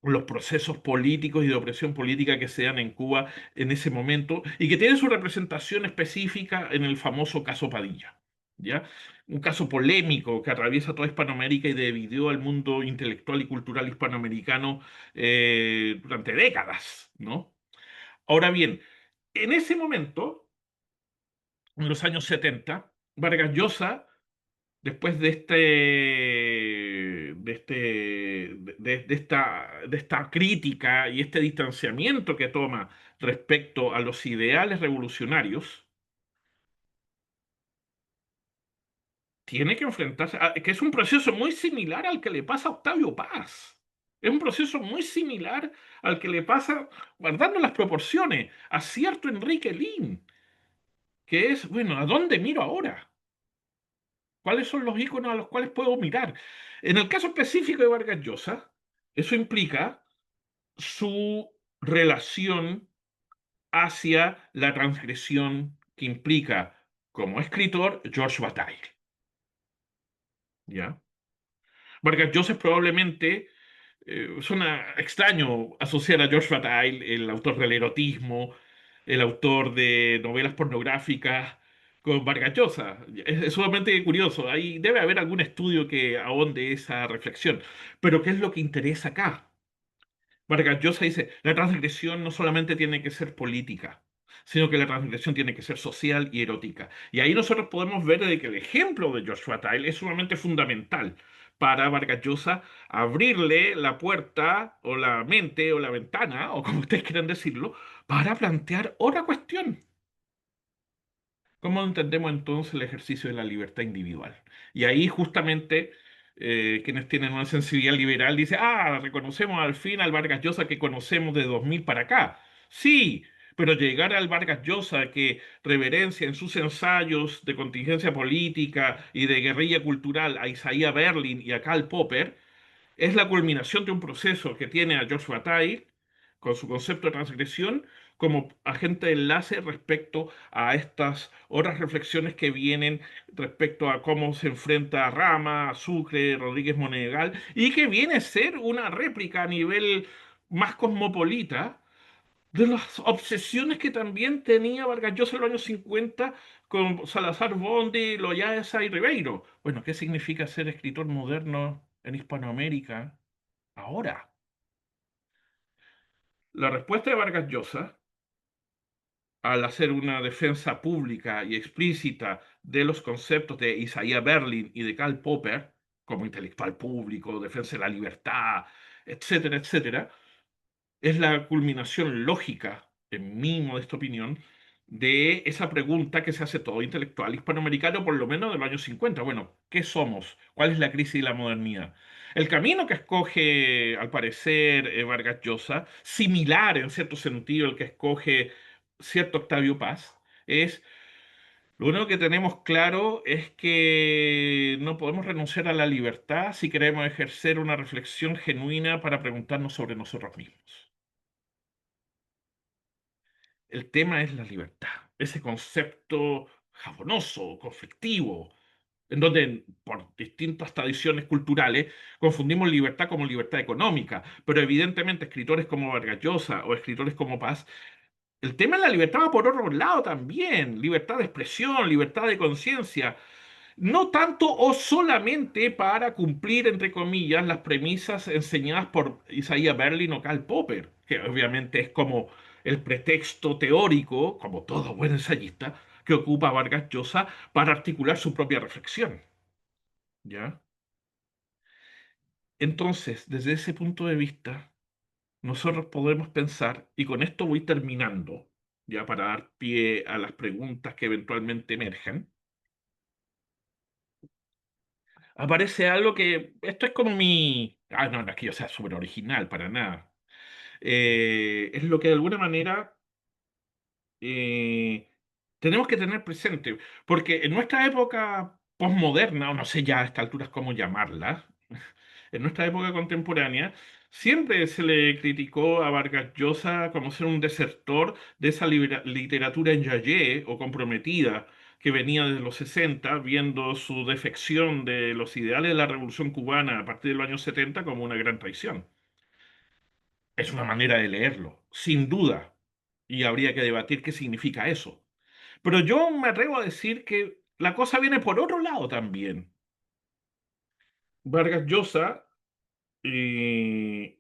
los procesos políticos y de opresión política que se dan en Cuba en ese momento y que tienen su representación específica en el famoso caso Padilla, ¿ya? Un caso polémico que atraviesa toda Hispanoamérica y dividió al mundo intelectual y cultural hispanoamericano durante décadas, ¿no? Ahora bien, en ese momento, en los años 70, Vargas Llosa después de esta crítica y este distanciamiento que toma respecto a los ideales revolucionarios, tiene que enfrentarse, que es un proceso muy similar al que le pasa a Octavio Paz. Es un proceso muy similar al que le pasa, guardando las proporciones, a cierto Enrique Lin, que es, bueno, ¿a dónde miro ahora? ¿Cuáles son los iconos a los cuales puedo mirar? En el caso específico de Vargas Llosa, eso implica su relación hacia la transgresión que implica como escritor George Bataille. ¿Ya? Vargas Llosa es probablemente suena extraño asociar a George Bataille, el autor del erotismo, el autor de novelas pornográficas, con Vargas Llosa. Es sumamente curioso. Ahí debe haber algún estudio que ahonde esa reflexión. Pero ¿qué es lo que interesa acá? Vargas Llosa dice, la transgresión no solamente tiene que ser política, sino que la transgresión tiene que ser social y erótica. Y ahí nosotros podemos ver de que el ejemplo de Joshua Tyle es sumamente fundamental para Vargas Llosa abrirle la puerta o la mente o la ventana, o como ustedes quieran decirlo, para plantear otra cuestión. ¿Cómo entendemos entonces el ejercicio de la libertad individual? Y ahí justamente quienes tienen una sensibilidad liberal dicen, reconocemos al fin al Vargas Llosa que conocemos de 2000 para acá. Sí, pero llegar al Vargas Llosa que reverencia en sus ensayos de contingencia política y de guerrilla cultural a Isaiah Berlin y a Karl Popper, es la culminación de un proceso que tiene a George Bataille con su concepto de transgresión como agente de enlace respecto a estas otras reflexiones que vienen respecto a cómo se enfrenta a Rama, a Sucre, Rodríguez Monegal, y que viene a ser una réplica a nivel más cosmopolita de las obsesiones que también tenía Vargas Llosa en los años 50 con Salazar Bondi, Loyaesa y Ribeiro. Bueno, ¿qué significa ser escritor moderno en Hispanoamérica ahora? La respuesta de Vargas Llosa, al hacer una defensa pública y explícita de los conceptos de Isaiah Berlin y de Karl Popper, como intelectual público, defensa de la libertad, etcétera, etcétera, es la culminación lógica, en mi modesta opinión, de esa pregunta que se hace todo intelectual hispanoamericano, por lo menos de los años 50. Bueno, ¿qué somos? ¿Cuál es la crisis de la modernidad? El camino que escoge, al parecer, Vargas Llosa, similar en cierto sentido al que escoge cierto Octavio Paz, es lo único que tenemos claro es que no podemos renunciar a la libertad si queremos ejercer una reflexión genuina para preguntarnos sobre nosotros mismos. El tema es la libertad, ese concepto jabonoso, conflictivo, en donde por distintas tradiciones culturales confundimos libertad como libertad económica, pero evidentemente escritores como Vargas Llosa o escritores como Paz, el tema de la libertad va por otro lado también, libertad de expresión, libertad de conciencia, no tanto o solamente para cumplir, entre comillas, las premisas enseñadas por Isaiah Berlin o Karl Popper, que obviamente es como el pretexto teórico, como todo buen ensayista, que ocupa Vargas Llosa para articular su propia reflexión. ¿Ya? Entonces, desde ese punto de vista, nosotros podemos pensar, y con esto voy terminando, ya para dar pie a las preguntas que eventualmente emerjan, aparece algo que, esto es como mi, no es que yo sea súper original, para nada. Es lo que de alguna manera eh, tenemos que tener presente, porque en nuestra época posmoderna, o no sé ya a estas alturas cómo llamarla, en nuestra época contemporánea, siempre se le criticó a Vargas Llosa como ser un desertor de esa literatura en yayé o comprometida que venía desde los 60, viendo su defección de los ideales de la Revolución Cubana a partir de los años 70 como una gran traición. Es una manera de leerlo, sin duda, y habría que debatir qué significa eso. Pero yo me atrevo a decir que la cosa viene por otro lado también. Vargas Llosa eh,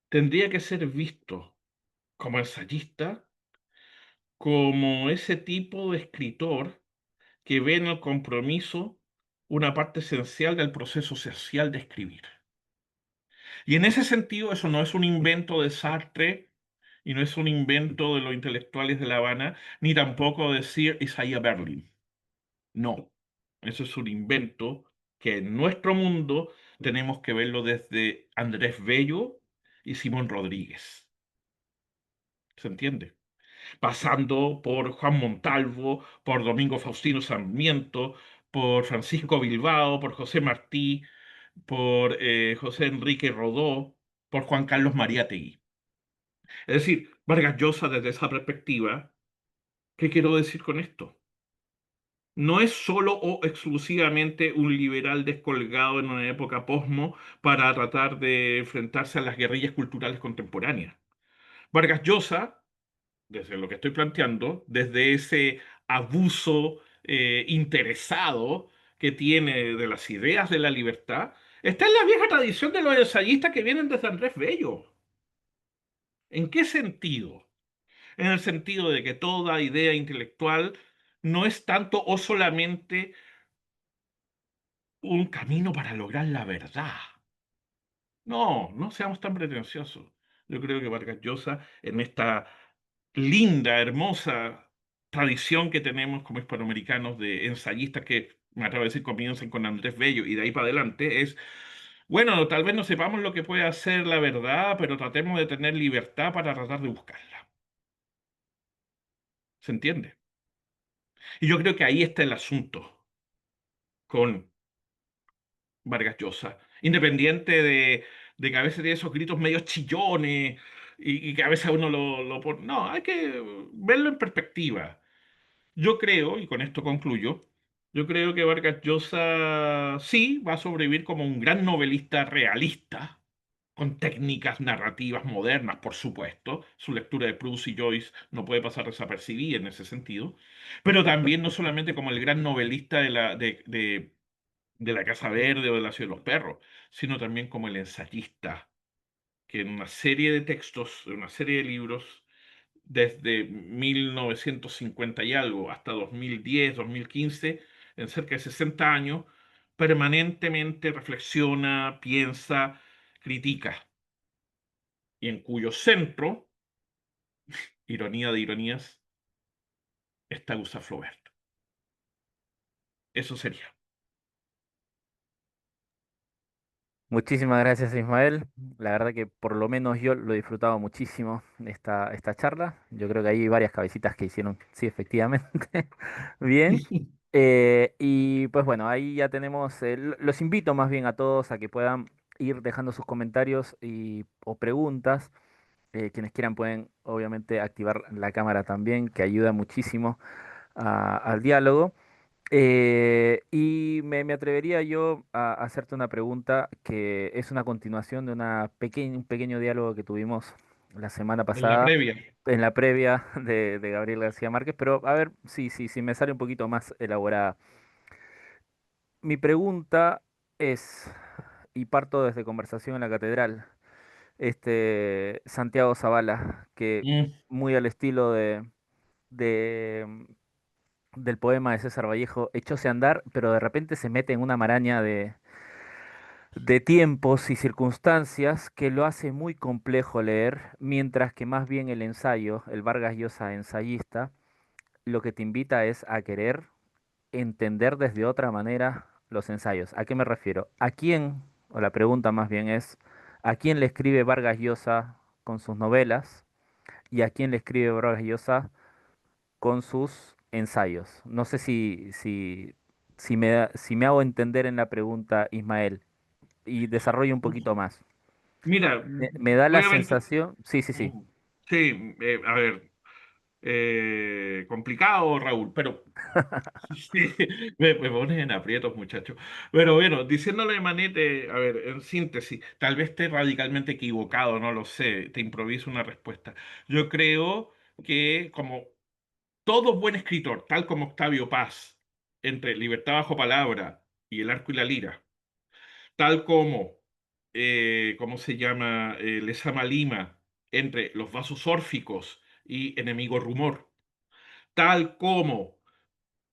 tendría que ser visto como ensayista, como ese tipo de escritor que ve en el compromiso una parte esencial del proceso social de escribir. Y en ese sentido, eso no es un invento de Sartre y no es un invento de los intelectuales de La Habana, ni tampoco de Sir Isaiah Berlin. No, eso es un invento que en nuestro mundo tenemos que verlo desde Andrés Bello y Simón Rodríguez. ¿Se entiende? Pasando por Juan Montalvo, por Domingo Faustino Sarmiento, por Francisco Bilbao, por José Martí, por José Enrique Rodó, por Juan Carlos Mariátegui. Es decir, Vargas Llosa desde esa perspectiva, ¿qué quiero decir con esto? No es solo o exclusivamente un liberal descolgado en una época posmo para tratar de enfrentarse a las guerrillas culturales contemporáneas. Vargas Llosa, desde lo que estoy planteando, desde ese abuso interesado que tiene de las ideas de la libertad, está en la vieja tradición de los ensayistas que vienen desde Andrés Bello. ¿En qué sentido? En el sentido de que toda idea intelectual no es tanto o solamente un camino para lograr la verdad. No, no seamos tan pretenciosos. Yo creo que Vargas Llosa, en esta linda, hermosa tradición que tenemos como hispanoamericanos de ensayistas que me atrevo a decir, comiencen con Andrés Bello y de ahí para adelante, es, bueno, tal vez no sepamos lo que puede hacer la verdad, pero tratemos de tener libertad para tratar de buscarla. ¿Se entiende? Y yo creo que ahí está el asunto con Vargas Llosa, independiente de que a veces tiene esos gritos medio chillones y que a veces a uno lo pone. No, hay que verlo en perspectiva. Yo creo, y con esto concluyo, yo creo que Vargas Llosa sí va a sobrevivir como un gran novelista realista, con técnicas narrativas modernas, por supuesto. Su lectura de Proust y Joyce no puede pasar desapercibida en ese sentido, pero también no solamente como el gran novelista de la Casa Verde o de la Ciudad de los Perros, sino también como el ensayista, que en una serie de textos, en una serie de libros, desde 1950 y algo hasta 2010, 2015, en cerca de 60 años, permanentemente reflexiona, piensa, critica, y en cuyo centro, ironía de ironías, está Gustave Flaubert. Eso sería. Muchísimas gracias, Ismael. La verdad que por lo menos yo lo he disfrutado muchísimo esta charla. Yo creo que hay varias cabecitas que hicieron, sí, efectivamente. Bien. Y pues bueno, ahí ya tenemos, los invito más bien a todos a que puedan ir dejando sus comentarios o preguntas. Quienes quieran pueden obviamente activar la cámara también, que ayuda muchísimo al diálogo. Me atrevería yo a hacerte una pregunta que es una continuación de un pequeño diálogo que tuvimos la semana En la pasada previa. en la previa de Gabriel García Márquez, pero a ver si me sale un poquito más elaborada. Mi pregunta es, y parto desde Conversación en la Catedral, Santiago Zavala, que Mm, muy al estilo de del poema de César Vallejo, echóse a andar, pero de repente se mete en una maraña de tiempos y circunstancias que lo hace muy complejo leer, mientras que más bien el ensayo, el Vargas Llosa ensayista, lo que te invita es a querer entender desde otra manera los ensayos. ¿A qué me refiero? ¿A quién, o la pregunta más bien es, a quién le escribe Vargas Llosa con sus novelas y a quién le escribe Vargas Llosa con sus ensayos? No sé si me hago entender en la pregunta, Ismael, y desarrollo un poquito más. Mira, Me da la voy a ver. sensación, sí, sí, sí. Sí, a ver, complicado, Raúl, pero sí, me pones en aprietos, muchacho. Pero bueno, diciéndole de manera, a ver, en síntesis, tal vez esté radicalmente equivocado, no lo sé, te improviso una respuesta. Yo creo que como todo buen escritor, tal como Octavio Paz, entre Libertad bajo palabra y El arco y la lira, tal como, ¿cómo se llama? Lezama Lima, entre Los vasos órficos y Enemigo Rumor, tal como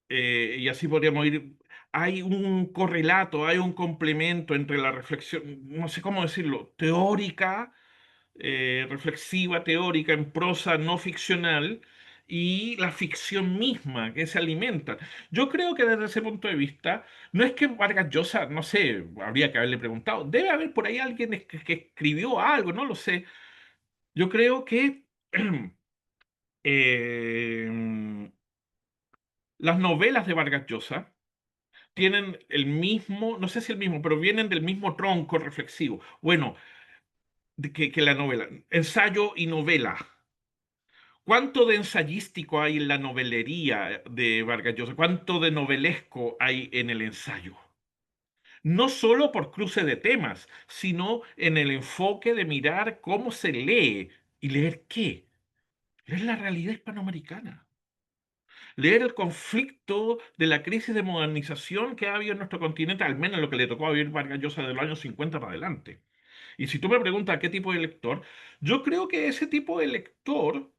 y así podríamos ir. Hay un correlato, hay un complemento entre la reflexión, no sé cómo decirlo, teórica, reflexiva, teórica, en prosa no ficcional, y la ficción misma que se alimenta. Yo creo que desde ese punto de vista, no es que Vargas Llosa, no sé, habría que haberle preguntado, debe haber por ahí alguien que escribió algo, no lo sé. Yo creo que eh, las novelas de Vargas Llosa tienen el mismo, no sé si el mismo, pero vienen del mismo tronco reflexivo. Bueno, que la novela. Ensayo y novela. ¿Cuánto de ensayístico hay en la novelería de Vargas Llosa? ¿Cuánto de novelesco hay en el ensayo? No solo por cruce de temas, sino en el enfoque de mirar cómo se lee. ¿Y leer qué? Leer la realidad hispanoamericana. Leer el conflicto de la crisis de modernización que ha habido en nuestro continente, al menos lo que le tocó a vivir Vargas Llosa de los años 50 para adelante. Y si tú me preguntas qué tipo de lector, yo creo que ese tipo de lector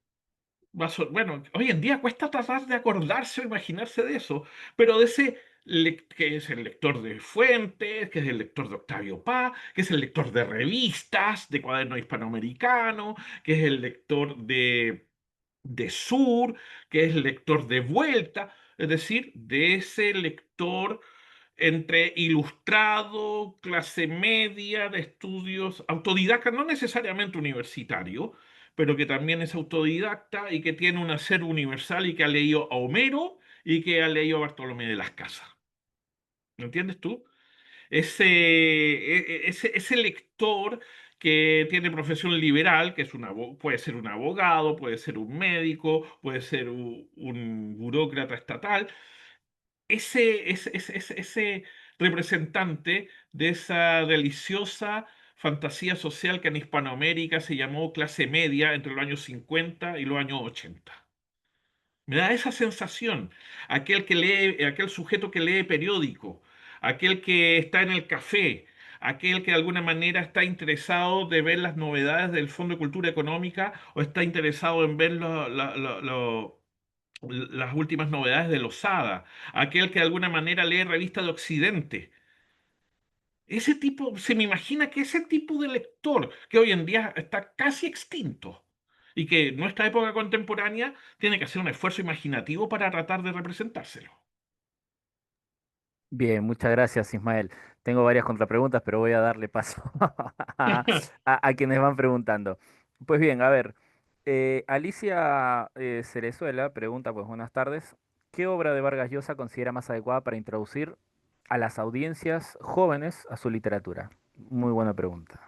bueno, hoy en día cuesta tratar de acordarse o imaginarse de eso, pero de ese que es el lector de Fuentes, que es el lector de Octavio Paz, que es el lector de revistas, de cuaderno hispanoamericano, que es el lector de Sur, que es lector de Vuelta, es decir, de ese lector. entre ilustrado, clase media, de estudios, autodidacta, no necesariamente universitario, pero que también es autodidacta y que tiene un hacer universal y que ha leído a Homero y que ha leído a Bartolomé de las Casas. ¿Me entiendes tú? Ese lector que tiene profesión liberal, que es puede ser un abogado, puede ser un médico, puede ser un burócrata estatal, ese representante de esa deliciosa fantasía social que en Hispanoamérica se llamó clase media entre los años 50 y los años 80. Me da esa sensación, aquel sujeto que lee periódico, aquel que está en el café, aquel que de alguna manera está interesado de ver las novedades del Fondo de Cultura Económica o está interesado en ver las últimas novedades de Losada, aquel que de alguna manera lee revistas de Occidente. Ese tipo, se me imagina que ese tipo de lector, que hoy en día está casi extinto, y que en nuestra época contemporánea tiene que hacer un esfuerzo imaginativo para tratar de representárselo. Bien, muchas gracias, Ismael. Tengo varias contrapreguntas, pero voy a darle paso a quienes van preguntando. Pues bien, a ver, Alicia Cerezuela pregunta, pues buenas tardes, ¿qué obra de Vargas Llosa considera más adecuada para introducir a las audiencias jóvenes a su literatura? Muy buena pregunta.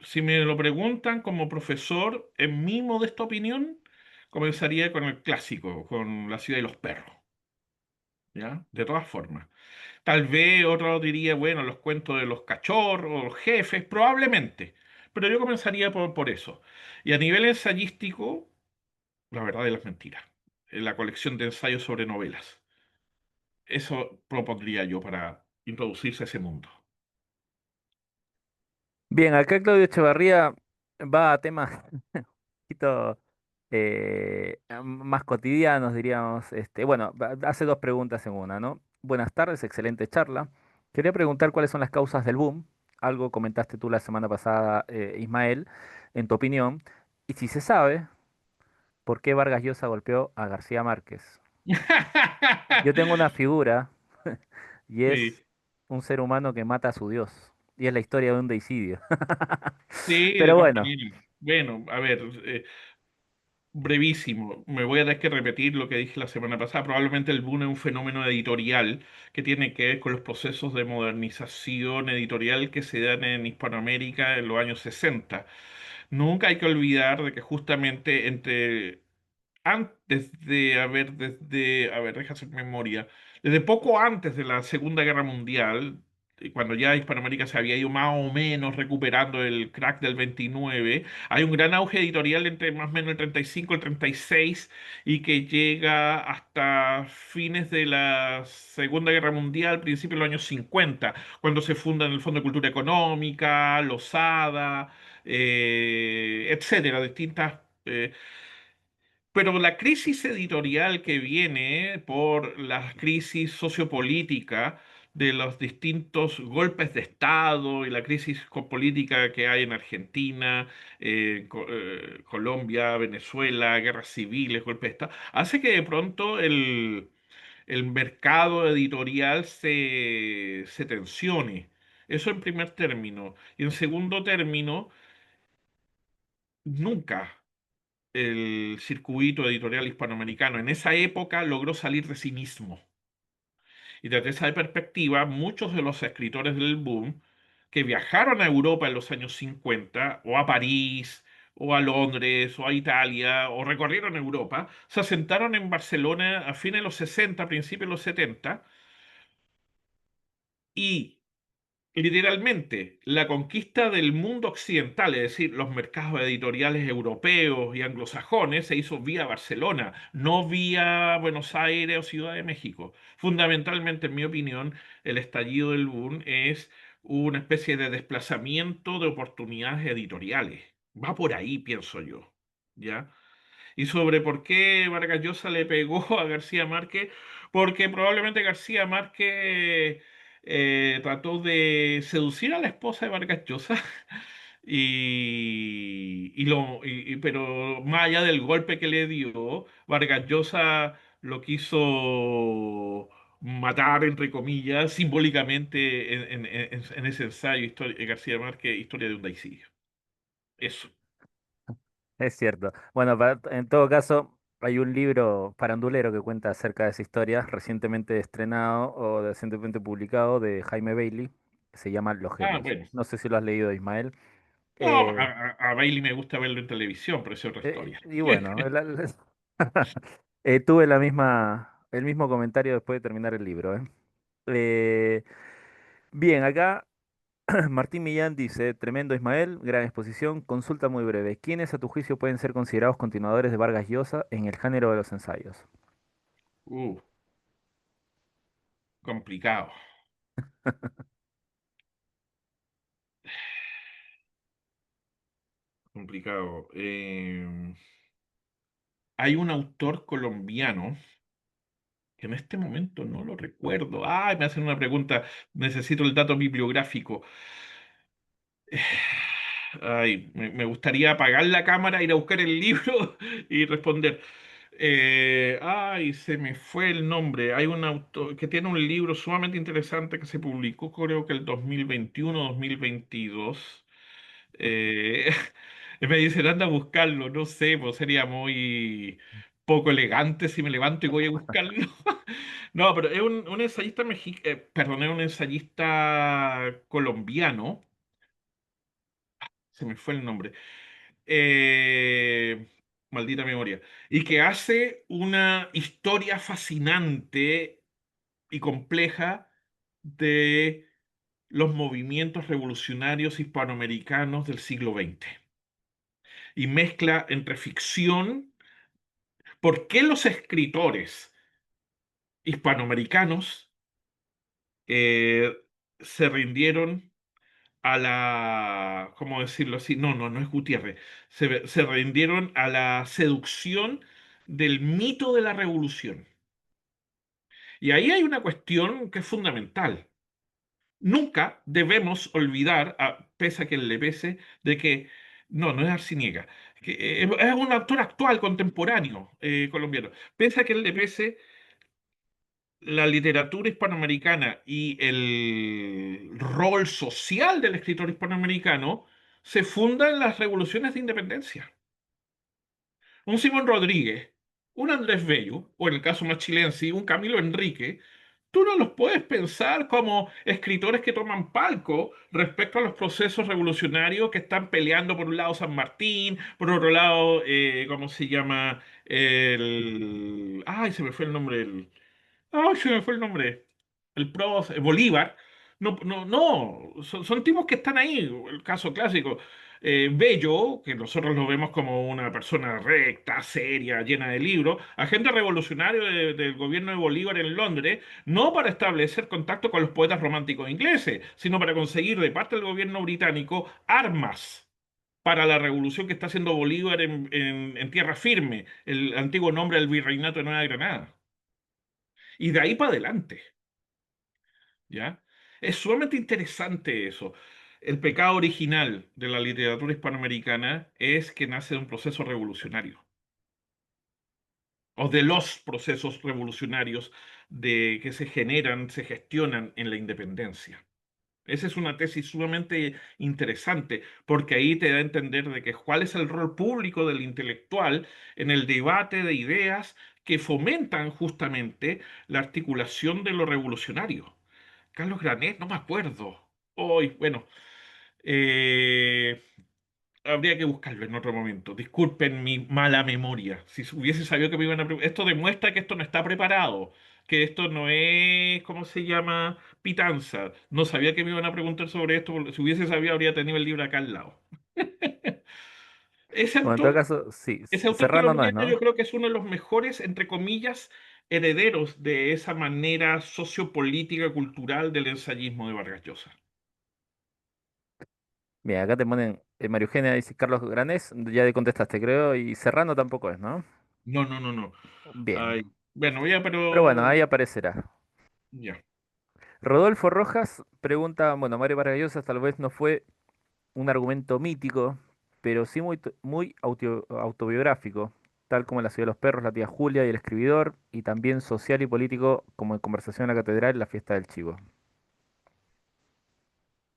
Si me lo preguntan como profesor, en mi modesta opinión, comenzaría con el clásico, con La ciudad y los perros, ¿ya? De todas formas. Tal vez otro diría, bueno, los cuentos de los cachorros, los jefes, probablemente. Pero yo comenzaría por eso. Y a nivel ensayístico, La verdad de las mentiras, en la colección de ensayos sobre novelas. Eso propondría yo para introducirse a ese mundo. Bien, acá Claudio Echevarría va a temas poquito más cotidianos, diríamos. Bueno, hace dos preguntas en una, ¿no? Buenas tardes, excelente charla. Quería preguntar cuáles son las causas del boom. Algo comentaste tú la semana pasada, Ismael, en tu opinión. Y si se sabe, ¿por qué Vargas Llosa golpeó a García Márquez? Yo tengo una figura y Sí, es un ser humano que mata a su Dios. Y es la historia de un deicidio. sí, de Pero todas bueno. maneras. Bueno, a ver, brevísimo. Me voy a tener que repetir lo que dije la semana pasada. Probablemente el boom es un fenómeno editorial que tiene que ver con los procesos de modernización editorial que se dan en Hispanoamérica en los años 60. Nunca hay que olvidar de que justamente a ver, deja hacer memoria, desde poco antes de la Segunda Guerra Mundial, cuando ya Hispanoamérica se había ido más o menos recuperando el crack del 29, hay un gran auge editorial entre más o menos el 35 y el 36 y que llega hasta fines de la Segunda Guerra Mundial, principios de los años 50, cuando se fundan el Fondo de Cultura Económica, Losada, etcétera, distintas pero la crisis editorial que viene por la crisis sociopolítica de los distintos golpes de Estado y la crisis política que hay en Argentina, Colombia, Venezuela, guerras civiles, golpes de Estado, hace que de pronto el mercado editorial se tensione. Eso en primer término. Y en segundo término, nunca el circuito editorial hispanoamericano en esa época logró salir de sí mismo. Y desde esa perspectiva, muchos de los escritores del boom que viajaron a Europa en los años 50, o a París, o a Londres, o a Italia, o recorrieron Europa, se asentaron en Barcelona a fines de los 60, principios de los 70, y literalmente, la conquista del mundo occidental, es decir, los mercados editoriales europeos y anglosajones, se hizo vía Barcelona, no vía Buenos Aires o Ciudad de México. Fundamentalmente, en mi opinión, el estallido del boom es una especie de desplazamiento de oportunidades editoriales. Va por ahí, pienso yo. ¿Ya? Y sobre por qué Vargas Llosa le pegó a García Márquez, porque probablemente García Márquez trató de seducir a la esposa de Vargas Llosa, pero más allá del golpe que le dio, Vargas Llosa lo quiso matar, entre comillas, simbólicamente en ese ensayo de García Márquez, Historia de un Daicidio. Eso. Es cierto. Bueno, en todo caso, hay un libro farandulero que cuenta acerca de esa historia, recientemente estrenado o recientemente publicado de Jaime Bailey, que se llama Los Ah, Genios. bueno. No sé si lo has leído, Ismael. No, Eh, a Bailey me gusta verlo en televisión, pero esa es otra historia. y bueno, tuve el mismo comentario después de terminar el libro, ¿eh? Eh, bien, acá Martín Millán dice, tremendo Ismael, gran exposición, consulta muy breve. ¿Quiénes a tu juicio pueden ser considerados continuadores de Vargas Llosa en el género de los ensayos? Uh, complicado, complicado. Hay un autor colombiano que en este momento no lo recuerdo. Ay, me hacen una pregunta, necesito el dato bibliográfico. Ay, me gustaría apagar la cámara, ir a buscar el libro y responder. Ay, se me fue el nombre. Hay un autor que tiene un libro sumamente interesante que se publicó, creo que el 2021-2022. Eh, me dicen, anda a buscarlo. No sé, pues sería muy poco elegante si me levanto y voy a buscarlo. No, pero es un ensayista perdón, es un ensayista colombiano. Se me fue el nombre. Eh, Maldita memoria. Y que hace una historia fascinante y compleja de los movimientos revolucionarios hispanoamericanos del siglo XX. Y mezcla entre ficción, por qué los escritores hispanoamericanos eh, se rindieron a la, ¿cómo decirlo así? No, no, no es Gutiérrez. Se rindieron a la seducción del mito de la revolución. Y ahí hay una cuestión que es fundamental. Nunca debemos olvidar, pese a que le pese, de que no es Arciniega, que es un autor actual, contemporáneo, colombiano. Pese a que le pese, la literatura hispanoamericana y el rol social del escritor hispanoamericano se funda en las revoluciones de independencia. Un Simón Rodríguez, un Andrés Bello, o en el caso más chilense, un Camilo Enrique, tú no los puedes pensar como escritores que toman palco respecto a los procesos revolucionarios que están peleando por un lado San Martín, por otro lado, ¿cómo se llama? Ay, se me fue el nombre. Ay, se me fue el nombre. El prócer, Bolívar. No, no, no. Son tipos que están ahí. El caso clásico. Bello, que nosotros lo vemos como una persona recta, seria, llena de libros, agente revolucionario del gobierno de Bolívar en Londres, no para establecer contacto con los poetas románticos ingleses, sino para conseguir de parte del gobierno británico armas para la revolución que está haciendo Bolívar en tierra firme, el antiguo nombre del virreinato de Nueva Granada. Y de ahí para adelante, ¿ya? Es sumamente interesante eso. El pecado original de la literatura hispanoamericana es que nace de un proceso revolucionario, o de los procesos revolucionarios que se generan, se gestionan en la independencia. Esa es una tesis sumamente interesante, porque ahí te da a entender de que cuál es el rol público del intelectual en el debate de ideas que fomentan justamente la articulación de lo revolucionario. Carlos Granet, no me acuerdo. Hoy, bueno, eh, habría que buscarlo en otro momento. Disculpen mi mala memoria. Si hubiese sabido que me iban a esto demuestra que esto no está preparado, que esto no es, ¿cómo se llama? Pitanza. No sabía que me iban a preguntar sobre esto, porque si hubiese sabido habría tenido el libro acá al lado. Ese Bueno, en todo autor, caso, sí, ese autor Serrano no es, colombiano yo ¿no? creo que es uno de los mejores, entre comillas, herederos de esa manera sociopolítica cultural del ensayismo de Vargas Llosa. Bien, acá te ponen, María Eugenia dice Carlos Granés, ya le contestaste, creo, y Serrano tampoco es, ¿no? No, no, no, no. Bien, Ay, bueno, ya, pero bueno, pero ahí aparecerá. ya. Rodolfo Rojas pregunta, bueno, Mario Vargas Llosa tal vez no fue un argumento mítico, pero sí muy autobiográfico. tal como La ciudad de los perros, La tía Julia y El escribidor, y también social y político como En conversación en la catedral y La fiesta del chivo.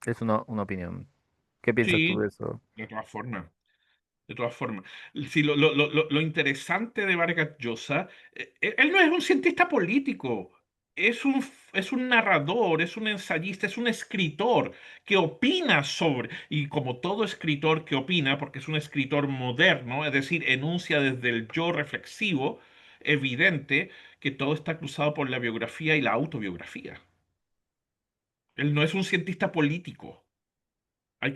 Es una opinión. ¿Qué piensas tú Sí, de eso? de todas formas. De todas formas, sí, lo interesante de Vargas Llosa, él no es un cientista político, es un narrador, es un ensayista, es un escritor que opina sobre, y como todo escritor que opina, porque es un escritor moderno, es decir, enuncia desde el yo reflexivo, evidente que todo está cruzado por la biografía y la autobiografía. Él no es un cientista político.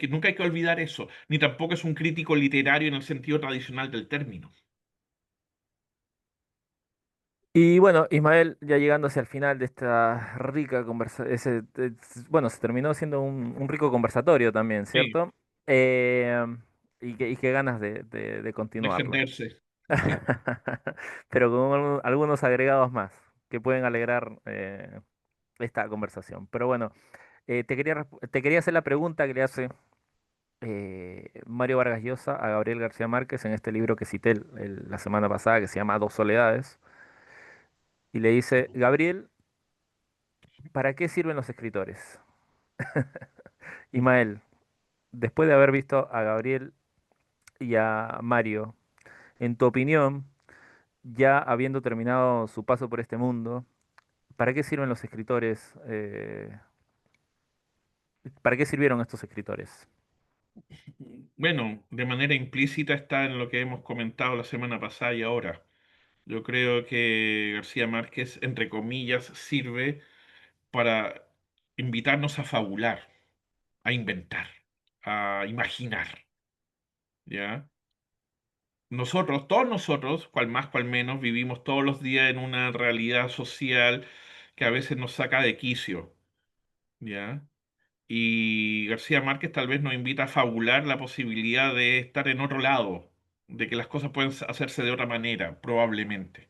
Nunca hay que olvidar eso, ni tampoco es un crítico literario en el sentido tradicional del término. Y bueno, Ismael, ya llegando hacia el final de esta rica conversación, bueno, se terminó siendo un rico conversatorio también, Sí, ¿cierto? Y qué ganas de continuarlo. defenderse. Pero con algunos agregados más que pueden alegrar esta conversación. Pero bueno, te quería hacer la pregunta que le hace Mario Vargas Llosa a Gabriel García Márquez en este libro que cité la semana pasada, que se llama Dos soledades. Y le dice, Gabriel, ¿para qué sirven los escritores? Ismael, después de haber visto a Gabriel y a Mario, en tu opinión, ya habiendo terminado su paso por este mundo, ¿para qué sirven los escritores? ¿Para qué sirvieron estos escritores? Bueno, de manera implícita está en lo que hemos comentado la semana pasada y ahora. Yo creo que García Márquez, entre comillas, sirve para invitarnos a fabular, a inventar, a imaginar, ¿ya? Nosotros, todos nosotros, cual más, cual menos, vivimos todos los días en una realidad social que a veces nos saca de quicio, ¿ya? Y García Márquez tal vez nos invita a fabular la posibilidad de estar en otro lado, de que las cosas pueden hacerse de otra manera, probablemente.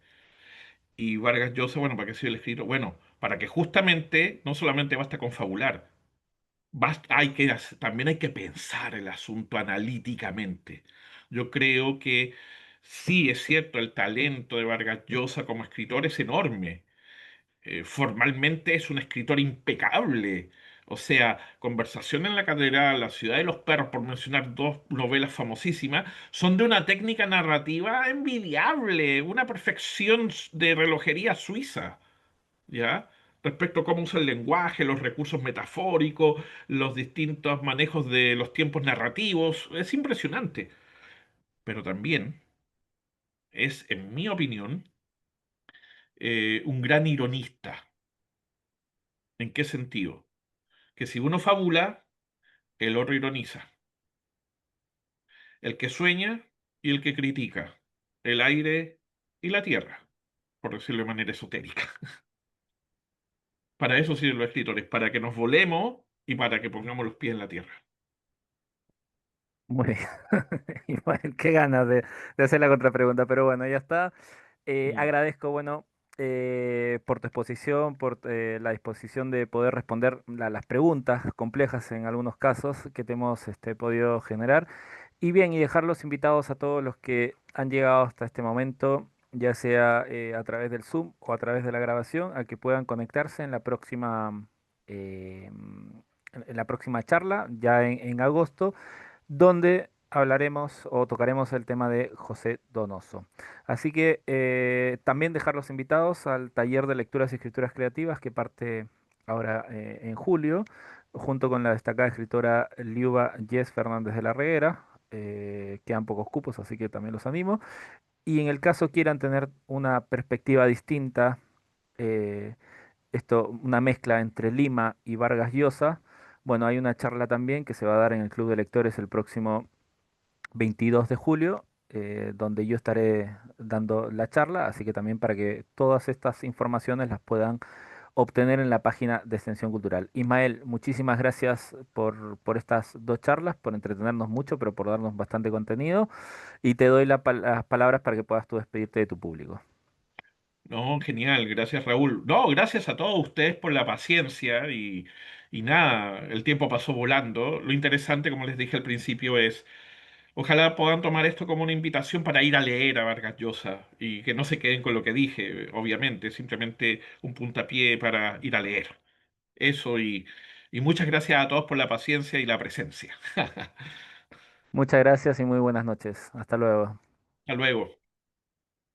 Y Vargas Llosa, bueno, ¿para qué sirve el escrito? Bueno, para que justamente no solamente basta con fabular, también hay que pensar el asunto analíticamente. Yo creo que sí, es cierto, el talento de Vargas Llosa como escritor es enorme, formalmente es un escritor impecable. O sea, Conversación en la Catedral, La ciudad de los perros, por mencionar dos novelas famosísimas, son de una técnica narrativa envidiable, una perfección de relojería suiza, ¿ya? Respecto a cómo usa el lenguaje, los recursos metafóricos, los distintos manejos de los tiempos narrativos, es impresionante. Pero también es, en mi opinión, un gran ironista. ¿En qué sentido? Que si uno fabula, el otro ironiza. El que sueña y el que critica. El aire y la tierra, por decirlo de manera esotérica. Para eso sirven los escritores, para que nos volemos y para que pongamos los pies en la tierra. Muy bien. Ismael, qué ganas de hacer la contrapregunta, pero bueno, ya está. Mm. Agradezco, bueno, por tu exposición, por la disposición de poder responder las preguntas complejas en algunos casos que te hemos podido generar. Y bien, y dejar los invitados a todos los que han llegado hasta este momento, ya sea a través del Zoom o a través de la grabación, a que puedan conectarse en la próxima, en la próxima charla, ya en agosto donde hablaremos o tocaremos el tema de José Donoso. Así que también dejar los invitados al taller de lecturas y escrituras creativas que parte ahora en julio, junto con la destacada escritora Liuba Yes Fernández de la Reguera. Quedan pocos cupos, así que también los animo. Y en el caso quieran tener una perspectiva distinta, eh, una mezcla entre Lima y Vargas Llosa. Bueno, hay una charla también que se va a dar en el Club de Lectores el próximo 22 de julio, donde yo estaré dando la charla, así que también para que todas estas informaciones las puedan obtener en la página de Extensión Cultural. Ismael, muchísimas gracias por estas dos charlas, por entretenernos mucho, pero por darnos bastante contenido, y te doy las palabras para que puedas tú despedirte de tu público. No, genial, gracias Raúl. No, gracias a todos ustedes por la paciencia y nada, el tiempo pasó volando. Lo interesante, como les dije al principio, es Ojalá puedan tomar esto como una invitación para ir a leer a Vargas Llosa y que no se queden con lo que dije, obviamente, simplemente un puntapié para ir a leer. Eso y muchas gracias a todos por la paciencia y la presencia. Muchas gracias y muy buenas noches. Hasta luego. Hasta luego.